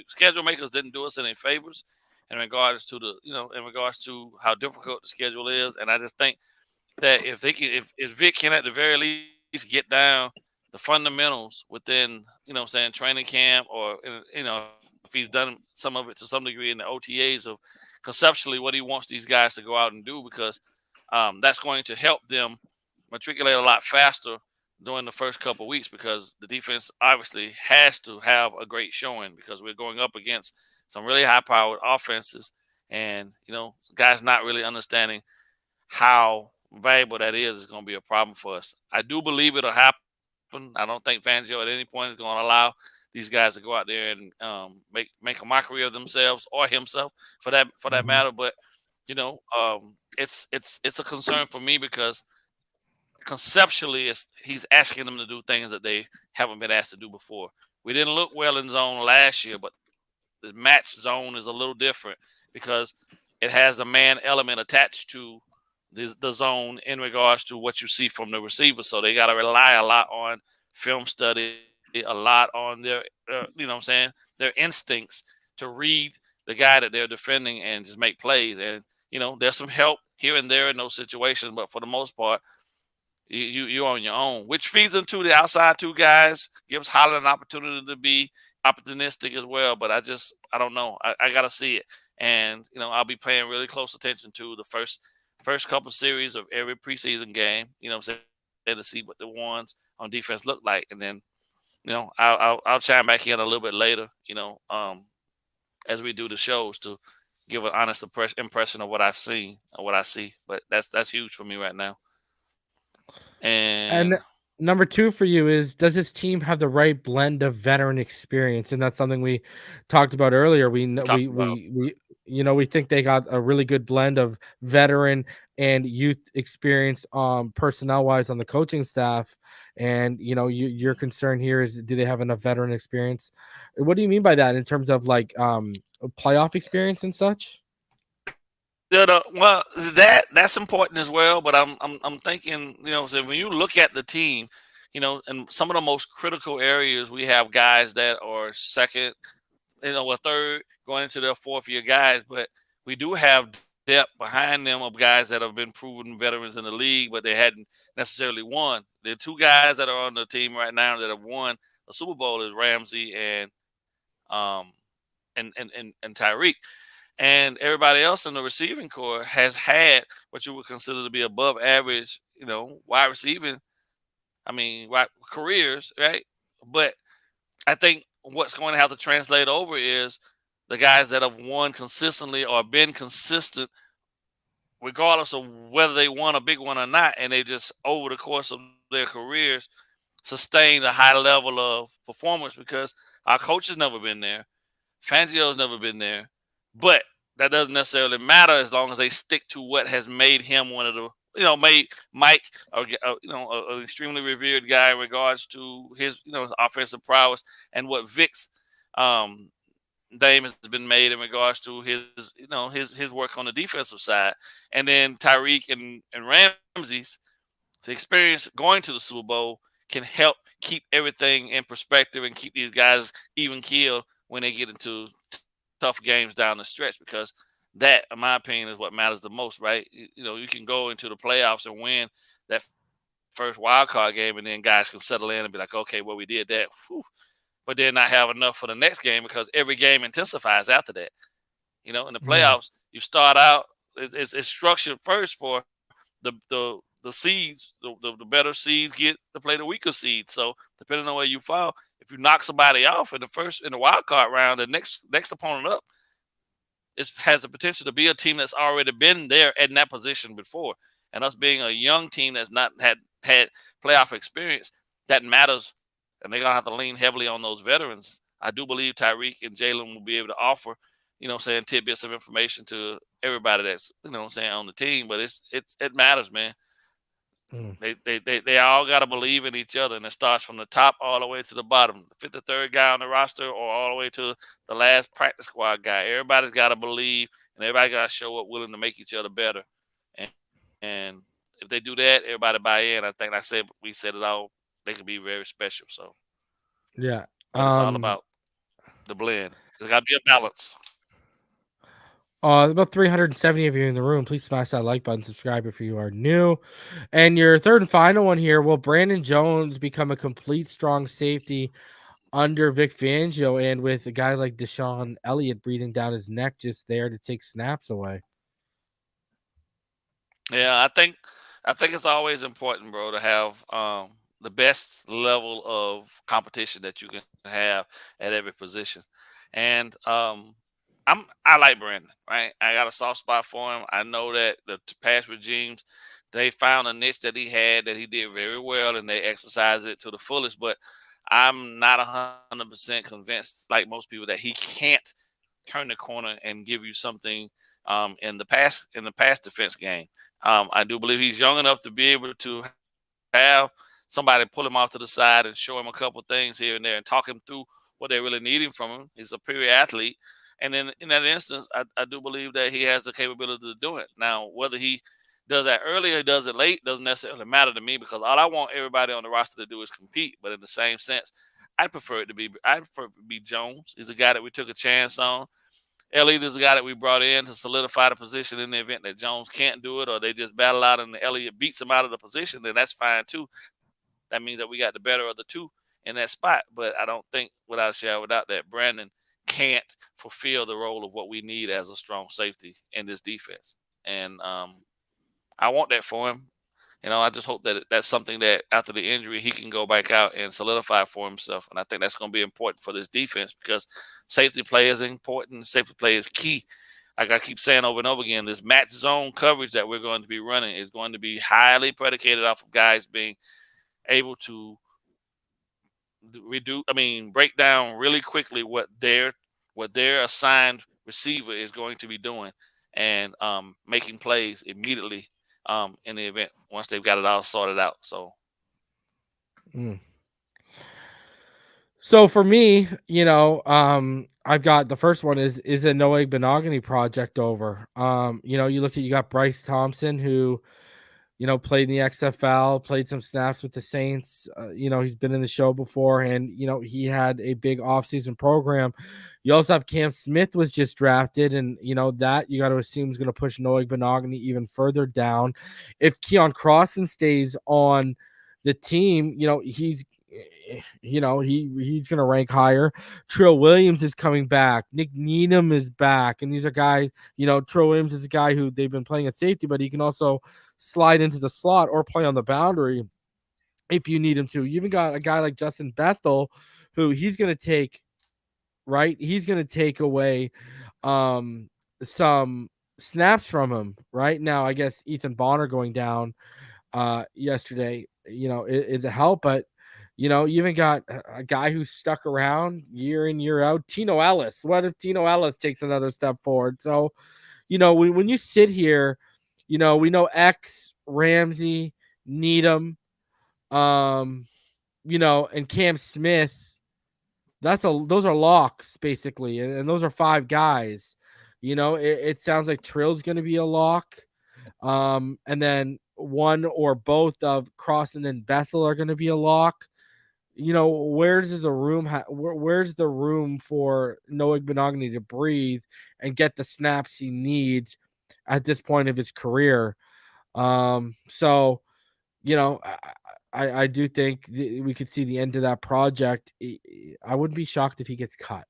schedule makers didn't do us any favors in regards to how difficult the schedule is. And I just think that if Vic can at the very least get down the fundamentals within, training camp, or, if he's done some of it to some degree in the OTAs of conceptually what he wants these guys to go out and do, because that's going to help them matriculate a lot faster during the first couple of weeks, because the defense obviously has to have a great showing, because we're going up against some really high-powered offenses, and, guys not really understanding how valuable that is going to be a problem for us. I do believe it'll happen. I don't think Fangio at any point is going to allow these guys to go out there and make a mockery of themselves, or himself for that matter. But, it's a concern for me, because conceptually he's asking them to do things that they haven't been asked to do before. We didn't look well in zone last year, but the match zone is a little different because it has a man element attached to the zone in regards to what you see from the receiver. So they got to rely a lot on film study, a lot on their, their instincts to read the guy that they're defending and just make plays. And, there's some help here and there in those situations, but for the most part, you're on your own, which feeds into the outside two guys, gives Holland an opportunity to be opportunistic as well. But I don't know. I got to see it. And, I'll be paying really close attention to the first couple series of every preseason game, I'm saying, to see what the ones on defense look like. And then, I'll chime back in a little bit later, as we do the shows to give an honest impression of what I've seen or what I see. But that's huge for me right now. And number 2 for you is, does this team have the right blend of veteran experience? And that's something we talked about earlier. We think they got a really good blend of veteran and youth experience personnel wise on the coaching staff. And your concern here is, do they have enough veteran experience? What do you mean by that in terms of like playoff experience and such? Well, that's important as well. But I'm thinking, so when you look at the team, in some of the most critical areas, we have guys that are second, or third, going into their fourth year guys. But we do have depth behind them of guys that have been proven veterans in the league, but they hadn't necessarily won. The 2 guys that are on the team right now that have won the Super Bowl is Ramsey and Tyreek. And everybody else in the receiving core has had what you would consider to be above average, wide receiving, careers, right? But I think what's going to have to translate over is the guys that have won consistently or been consistent, regardless of whether they won a big one or not, and they just, over the course of their careers, sustained a high level of performance, because our coach has never been there. Fangio's never been there. But that doesn't necessarily matter as long as they stick to what has made him one of the, made Mike, an extremely revered guy in regards to his, offensive prowess, and what Vic's name has been made in regards to his work on the defensive side. And then Tyreek and Ramsey's experience going to the Super Bowl can help keep everything in perspective and keep these guys even keeled when they get into tough games down the stretch, because that, in my opinion, is what matters the most, right? You can go into the playoffs and win that first wild card game, and then guys can settle in and be like, okay, well, we did that, but then not have enough for the next game, because every game intensifies after that. In the playoffs, you start out, it's structured first for the seeds, the better seeds get to play the weaker seeds. So depending on where you fall, if you knock somebody off in the wild card round, the next opponent up has the potential to be a team that's already been there in that position before. And us being a young team that's not had playoff experience, that matters. And they're going to have to lean heavily on those veterans. I do believe Tyreek and Jalen will be able to offer, tidbits of information to everybody that's, on the team. But it matters, man. They all got to believe in each other, and it starts from the top all the way to the bottom. The 53rd guy on the roster, or all the way to the last practice squad guy. Everybody's got to believe, and everybody got to show up willing to make each other better. And if they do that, everybody buy in. I think we said it all. They can be very special. So yeah, but it's all about the blend. There's got to be a balance. About 370 of you in the room. Please smash that like button, subscribe if you are new. And your third and final one here, will Brandon Jones become a complete strong safety under Vic Fangio, and with a guy like Deshaun Elliott breathing down his neck, just there to take snaps away? Yeah, I think it's always important, bro, to have the best level of competition that you can have at every position. And I like Brandon, right? I got a soft spot for him. I know that the past regimes, they found a niche that he had that he did very well, and they exercised it to the fullest. But I'm not 100% convinced, like most people, that he can't turn the corner and give you something in the pass defense game. I do believe he's young enough to be able to have somebody pull him off to the side and show him a couple things here and there and talk him through what they're really needing from him. He's a superior athlete. And then in that instance, I do believe that he has the capability to do it. Now, whether he does that early or does it late doesn't necessarily matter to me, because all I want everybody on the roster to do is compete. But in the same sense, I'd prefer it to be Jones. He's a guy that we took a chance on. Elliott is the guy that we brought in to solidify the position in the event that Jones can't do it or they just battle out and Elliott beats him out of the position, then that's fine too. That means that we got the better of the two in that spot. But I don't think, without a shadow of a doubt, that Brandon can't fulfill the role of what we need as a strong safety in this defense. And I want that for him. I just hope that that's something that after the injury, he can go back out and solidify for himself. And I think that's going to be important for this defense because safety play is important. Safety play is key. Like I keep saying over and over again, this match zone coverage that we're going to be running is going to be highly predicated off of guys being able to break down really quickly what their assigned receiver is going to be doing and making plays immediately in the event once they've got it all sorted out. So So for me, I've got the first one is the Noah Benogany project over. You got Bryce Thompson who played in the XFL, played some snaps with the Saints. He's been in the show before, and he had a big offseason program. You also have Cam Smith was just drafted, and that you got to assume is going to push Noah Benogany even further down. If Keon Crossan stays on the team, he's going to rank higher. Trill Williams is coming back. Nick Needham is back, and these are guys. Trill Williams is a guy who they've been playing at safety, but he can also slide into the slot or play on the boundary if you need him to. You even got a guy like Justin Bethel, who he's going to take away some snaps from him. Right now, I guess Ethan Bonner going down yesterday, is a help, but you even got a guy who's stuck around year in, year out. Tino Ellis. What if Tino Ellis takes another step forward? So, when you sit here, we know X, Ramsey, Needham, and Cam Smith. Those are locks basically, and those are 5 guys. It sounds like Trill's going to be a lock, and then one or both of Crossan and Bethel are going to be a lock. Where's the room for Noah Benogany to breathe and get the snaps he needs at this point of his career? So, I do think we could see the end of that project. I wouldn't be shocked if he gets cut.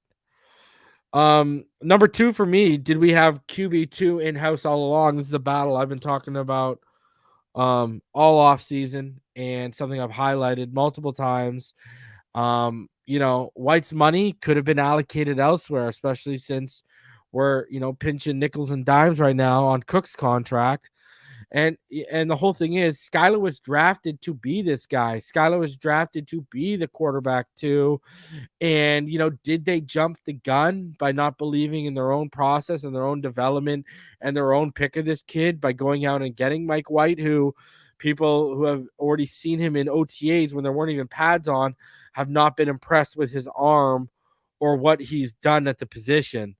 Number 2 for me, did we have QB2 in-house all along? This is a battle I've been talking about all off season and something I've highlighted multiple times. White's money could have been allocated elsewhere, especially since we're pinching nickels and dimes right now on Cook's contract. And the whole thing is Skylar was drafted to be this guy. Skylar was drafted to be the quarterback too. And, did they jump the gun by not believing in their own process and their own development and their own pick of this kid by going out and getting Mike White, who people who have already seen him in OTAs when there weren't even pads on have not been impressed with his arm or what he's done at the position.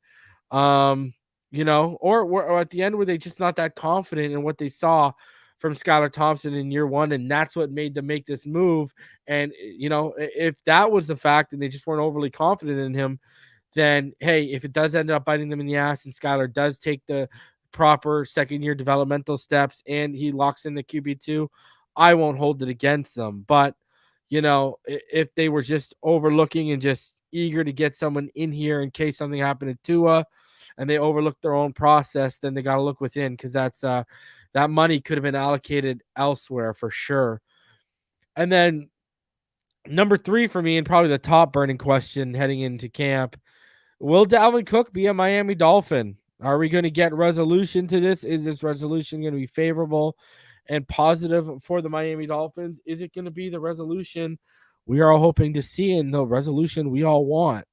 Or at the end, were they just not that confident in what they saw from Skylar Thompson in year 1, and that's what made them make this move? And, if that was the fact and they just weren't overly confident in him, then, hey, if it does end up biting them in the ass and Skylar does take the proper second-year developmental steps and he locks in the QB2, I won't hold it against them. But, if they were just overlooking and just eager to get someone in here in case something happened to Tua, and they overlooked their own process, then they got to look within, because that's that money could have been allocated elsewhere for sure. And then number 3 for me, and probably the top burning question heading into camp, will Dalvin Cook be a Miami Dolphin? Are we going to get resolution to this? Is this resolution going to be favorable and positive for the Miami Dolphins? Is it going to be the resolution we are all hoping to see and the resolution we all want?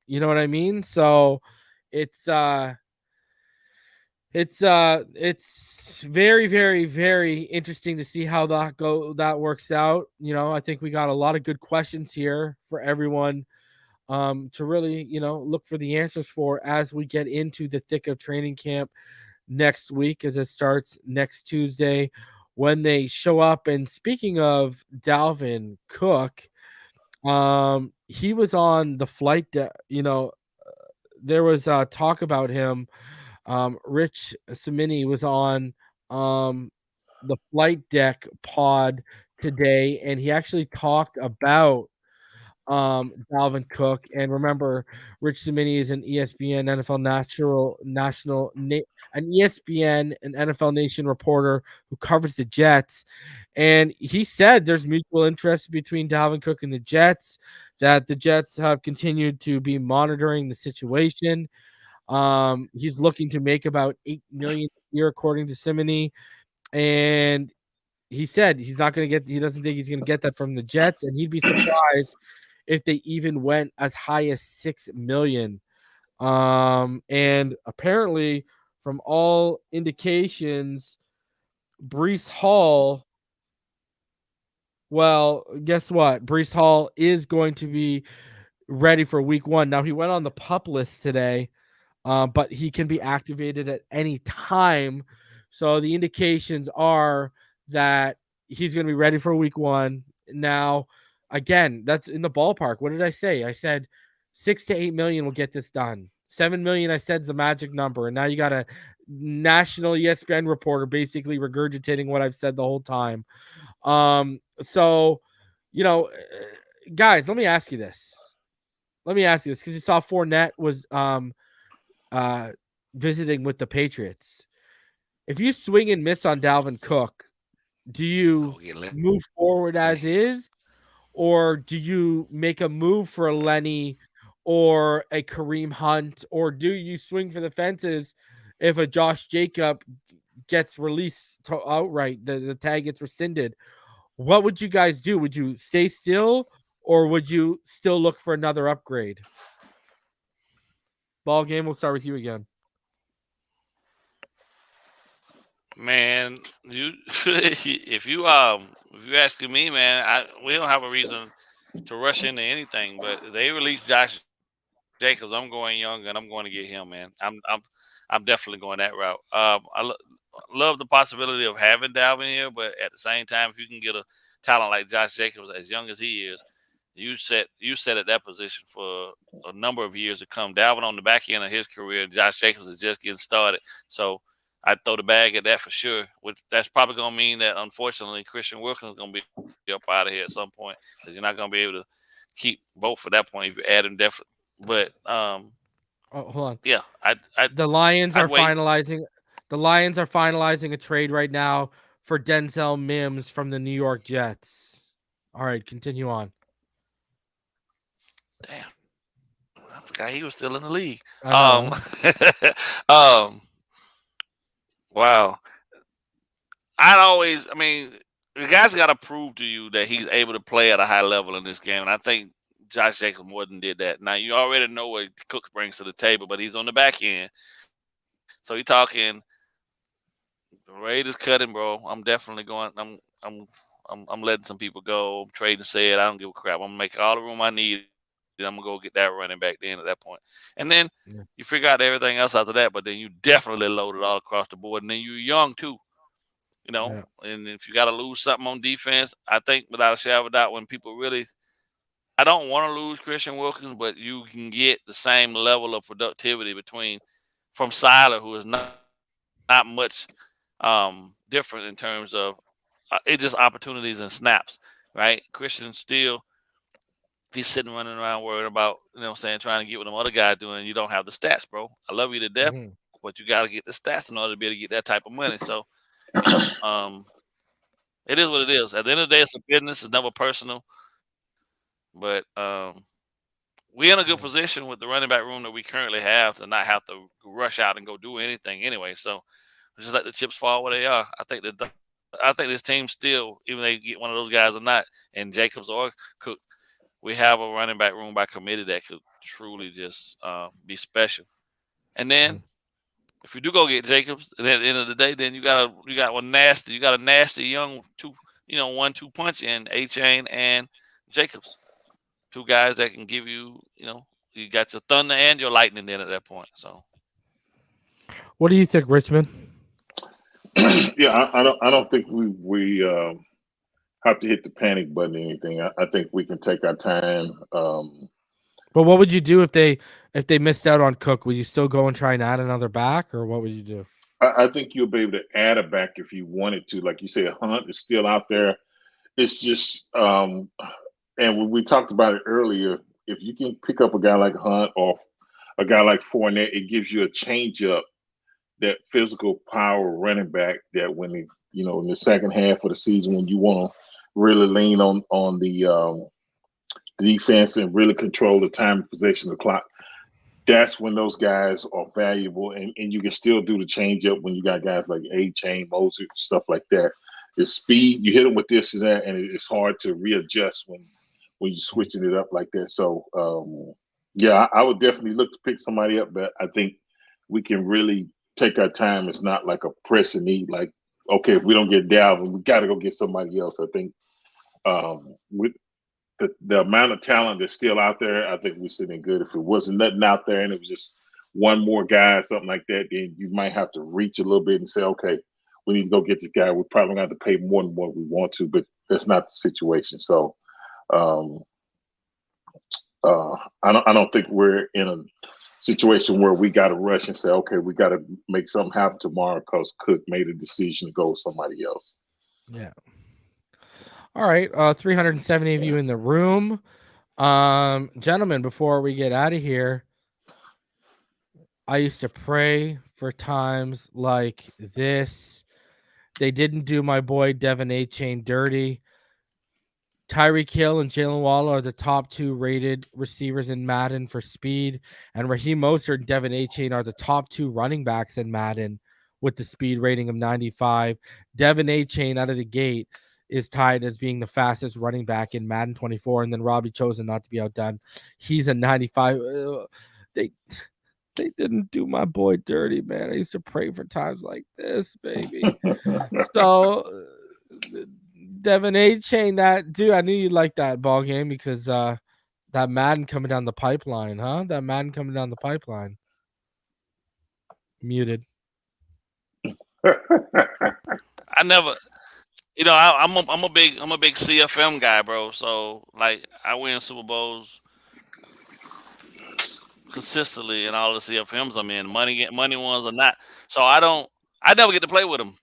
You know what I mean? So it's very, very, very interesting to see how that works out. I think we got a lot of good questions here for everyone to really, look for the answers for as we get into the thick of training camp next week, as it starts next Tuesday when they show up. And speaking of Dalvin Cook, he was on the flight, there was talk about him. Rich Cimini was on the Flight Deck pod today, and he actually talked about Dalvin Cook. And remember, Rich Cimini is an ESPN an ESPN and NFL Nation reporter who covers the Jets. And he said there's mutual interest between Dalvin Cook and the Jets, that the Jets have continued to be monitoring the situation. He's looking to make about $8 million a year, according to Cimini. And he said he doesn't think he's going to get that from the Jets, and he'd be surprised if they even went as high as $6 million. And apparently, from all indications, Breece Hall, well, guess what? Breece Hall is going to be ready for week 1. Now, he went on the PUP list today, but he can be activated at any time. So the indications are that he's going to be ready for week 1. Now, again, that's in the ballpark. What did I say? I said 6 to 8 million will get this done. 7 million, I said, is the magic number. And now you got a national ESPN reporter basically regurgitating what I've said the whole time. So, guys, let me ask you this. Because you saw Fournette was visiting with the Patriots. If you swing and miss on Dalvin Cook, do you move forward as is, or do you make a move for a Lenny or a Kareem Hunt, or do you swing for the fences if a Josh Jacob gets released outright, the tag gets rescinded? What would you guys do? Would you stay still, or would you still look for another upgrade? BallGame, we'll start with you again. Man, if you asking me, man, we don't have a reason to rush into anything. But they released Josh Jacobs. I'm going young, and I'm going to get him, man. I'm definitely going that route. I love the possibility of having Dalvin here, but at the same time, if you can get a talent like Josh Jacobs, as young as he is, you set at that position for a number of years to come. Dalvin on the back end of his career, Josh Jacobs is just getting started. So I'd throw the bag at that for sure. That's probably going to mean that, unfortunately, Christian Wilkins is going to be up out of here at some point, because you're not going to be able to keep both at that point if you add him definitely. But hold on. Yeah, the Lions are finalizing. The Lions are finalizing a trade right now for Denzel Mims from the New York Jets. All right, continue on. Damn, I forgot he was still in the league. Wow. The guy's got to prove to you that he's able to play at a high level in this game, and I think Josh Jacobs more than did that. Now, you already know what Cook brings to the table, but he's on the back end. So you're talking the Raiders cutting, bro. I'm definitely going. I'm letting some people go. I'm trading said. I don't give a crap. I'm gonna make all the room I need. I'm gonna go get that running back then at that point. And then you figure out everything else after that, but then you definitely load it all across the board. And then you're young too. And if you got to lose something on defense, I think without a shadow of a doubt, when people really, I don't want to lose Christian Wilkins, but you can get the same level of productivity from Siler, who is not much different in terms of it's just opportunities and snaps, right? Christian still, if he's sitting running around worried about, trying to get what them other guys doing, you don't have the stats, bro. I love you to death, but you got to get the stats in order to be able to get that type of money. So, it is what it is. At the end of the day, it's a business. It's never personal. But we're in a good position with the running back room that we currently have to not have to rush out and go do anything anyway. So just let the chips fall where they are. I think this team still, even if they get one of those guys or not, and Jacobs or Cook, we have a running back room by committee that could truly just be special. And then if you do go get Jacobs, at the end of the day, then you got a nasty young 1-2 punch in Achane and Jacobs. Two guys that can give you, you got your thunder and your lightning then at that point. So, what do you think, Richmond? Yeah, I don't think we have to hit the panic button or anything. I think we can take our time. But what would you do if they missed out on Cook? Would you still go and try and add another back, or what would you do? I think you'll be able to add a back if you wanted to. Like you said, Hunt is still out there. It's just, and when we talked about it earlier, if you can pick up a guy like Hunt or a guy like Fournette, it gives you a change up, that physical power running back that when in the second half of the season, when you want to really lean on the defense and really control the time and possession of the clock, that's when those guys are valuable, and you can still do the change up when you got guys like Achane, Moser, stuff like that. The speed, you hit them with this and that, and it's hard to readjust when you're switching it up like that. So, yeah, I would definitely look to pick somebody up, but I think we can really take our time. It's not like a pressing need. Like, okay, if we don't get Dalvin, we got to go get somebody else. I think with the amount of talent that's still out there, I think we're sitting good. If it wasn't nothing out there and it was just one more guy or something like that, then you might have to reach a little bit and say, okay, we need to go get this guy. We're probably going to have to pay more than what we want to, but that's not the situation. So I don't think we're in a situation where we got to rush and say, okay, we got to make something happen tomorrow because Cook made a decision to go with somebody else. Yeah. All right. 370 of you in the room. Gentlemen, before we get out of here, I used to pray for times like this. They didn't do my boy Devin Achane dirty. Tyreek Hill and Jalen Waddle are the top 2 rated receivers in Madden for speed, and Raheem Mostert and Devin Achane are the top 2 running backs in Madden with the speed rating of 95. Devin Achane out of the gate is tied as being the fastest running back in Madden 24, and then Robbie chosen not to be outdone. He's a 95. They didn't do my boy dirty, man. I used to pray for times like this, baby. So Devin Achane, that dude, I knew you'd like that ball game because that Madden coming down the pipeline, huh? That Madden coming down the pipeline. Muted. I never, I'm a big CFM guy, bro. So like I win Super Bowls consistently in all the CFMs I'm in. Money ones or not. So I never get to play with them.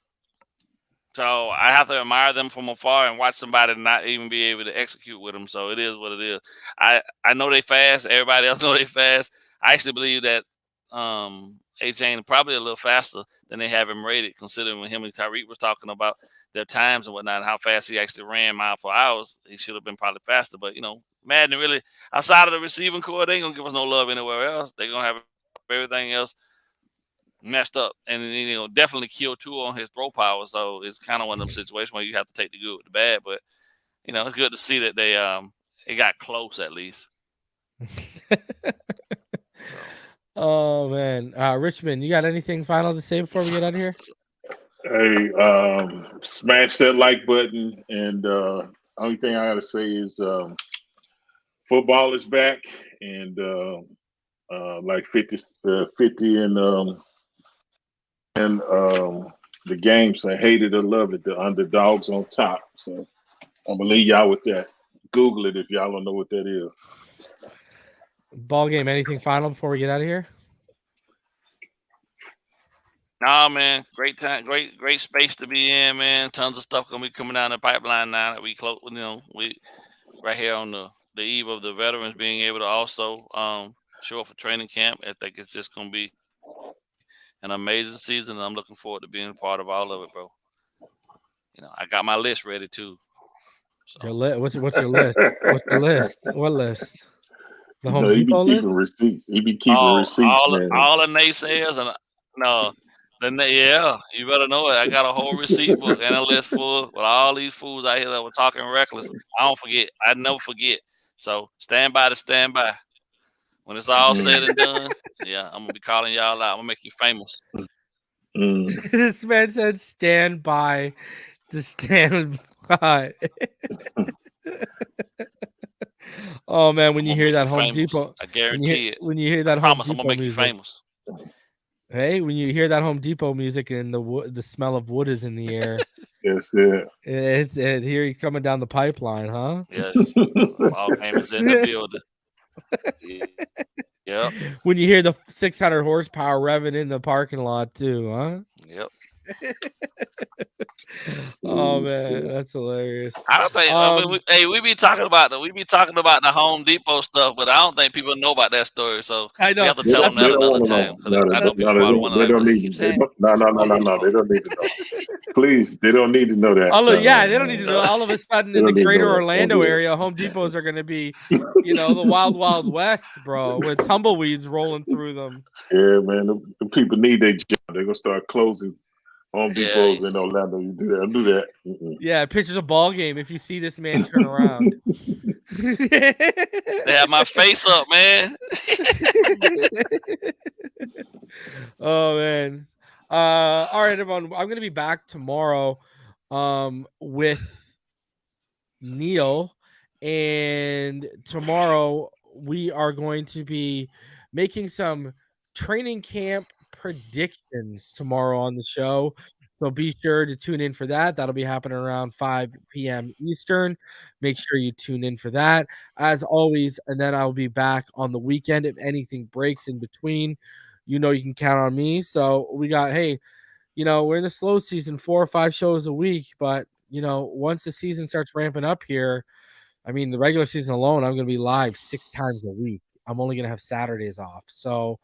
So I have to admire them from afar and watch somebody not even be able to execute with them. So it is what it is. I know they fast. Everybody else know they fast. I actually believe that Achane probably a little faster than they have him rated, considering when him and Tyreek was talking about their times and whatnot, and how fast he actually ran mile per hour. He should have been probably faster. But, Madden really, outside of the receiving core, they ain't going to give us no love anywhere else. They're going to have everything else messed up, and definitely kill 2 on his throw power. So it's kind of one of them situations where you have to take the good with the bad. But it's good to see that they it got close at least. So. Oh man, Richmond, you got anything final to say before we get out of here? Hey, smash that like button, and only thing I gotta say is football is back, and like 50 and the games. I hate it or love it. The underdogs on top. So I'm gonna leave y'all with that. Google it if y'all don't know what that is. Ball game. Anything final before we get out of here? Nah, man. Great time. Great space to be in, man. Tons of stuff gonna be coming down the pipeline now that we close. We right here on the eve of the veterans being able to also show up for training camp. I think it's just gonna be an amazing season, and I'm looking forward to being a part of all of it, bro. I got my list ready too. So. Your list? What's your list? What's the list? What list? The Home Depot list? Receipts. He be keeping receipts, man. All the naysayers and you better know it. I got a whole receipt book and a list full with all these fools out here that were talking reckless. I don't forget. I never forget. So stand by. When it's all said and done, I'm gonna be calling y'all out. I'm gonna make you famous. This man said stand by to stand by. Oh man, when you hear that Home Depot, I guarantee it. When you hear that Home Depot I'm gonna make music, you famous. Hey, when you hear that Home Depot music and the smell of wood is in the air. Yes, yeah. It's here he's coming down the pipeline, huh? Yeah, BallGame is in the building. Yep. When you hear the 600 horsepower revving in the parking lot too, huh? Yep. Oh man, that's hilarious. I don't think. I mean, we be talking about the Home Depot stuff, but I don't think people know about that story. So I know. we have to tell them that another time. I know people probably want to. They don't need to. No. They don't need to know. Please, they don't need to know that. They don't need to know. All of a sudden, in the greater Orlando area, Home Depots are going to be, the wild, wild west, bro, with tumbleweeds rolling through them. Yeah, man. The people need their job. They're gonna start closing Home Depots in Orlando. You do that. I'll do that. Yeah, pictures of BallGame. If you see this man turn around, they have my face up, man. Oh man. All right, everyone. I'm gonna be back tomorrow with Neil, and tomorrow we are going to be making some training camp predictions tomorrow on the show. So be sure to tune in for that. That'll be happening around 5 p.m. Eastern. Make sure you tune in for that, as always. And then I'll be back on the weekend. If anything breaks in between, you can count on me. So we got, we're in the slow season, 4 or 5 shows a week. But, once the season starts ramping up here, I mean, the regular season alone, I'm going to be live 6 times a week. I'm only going to have Saturdays off. So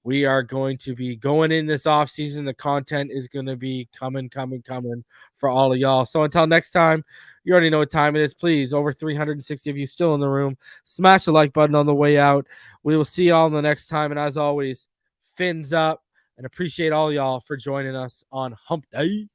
we are going to be going in this off season. The content is going to be coming for all of y'all. So until next time, you already know what time it is. Please, over 360 of you still in the room, smash the like button on the way out. We will see y'all in the next time. And as always, fins up, and appreciate all y'all for joining us on Hump Day.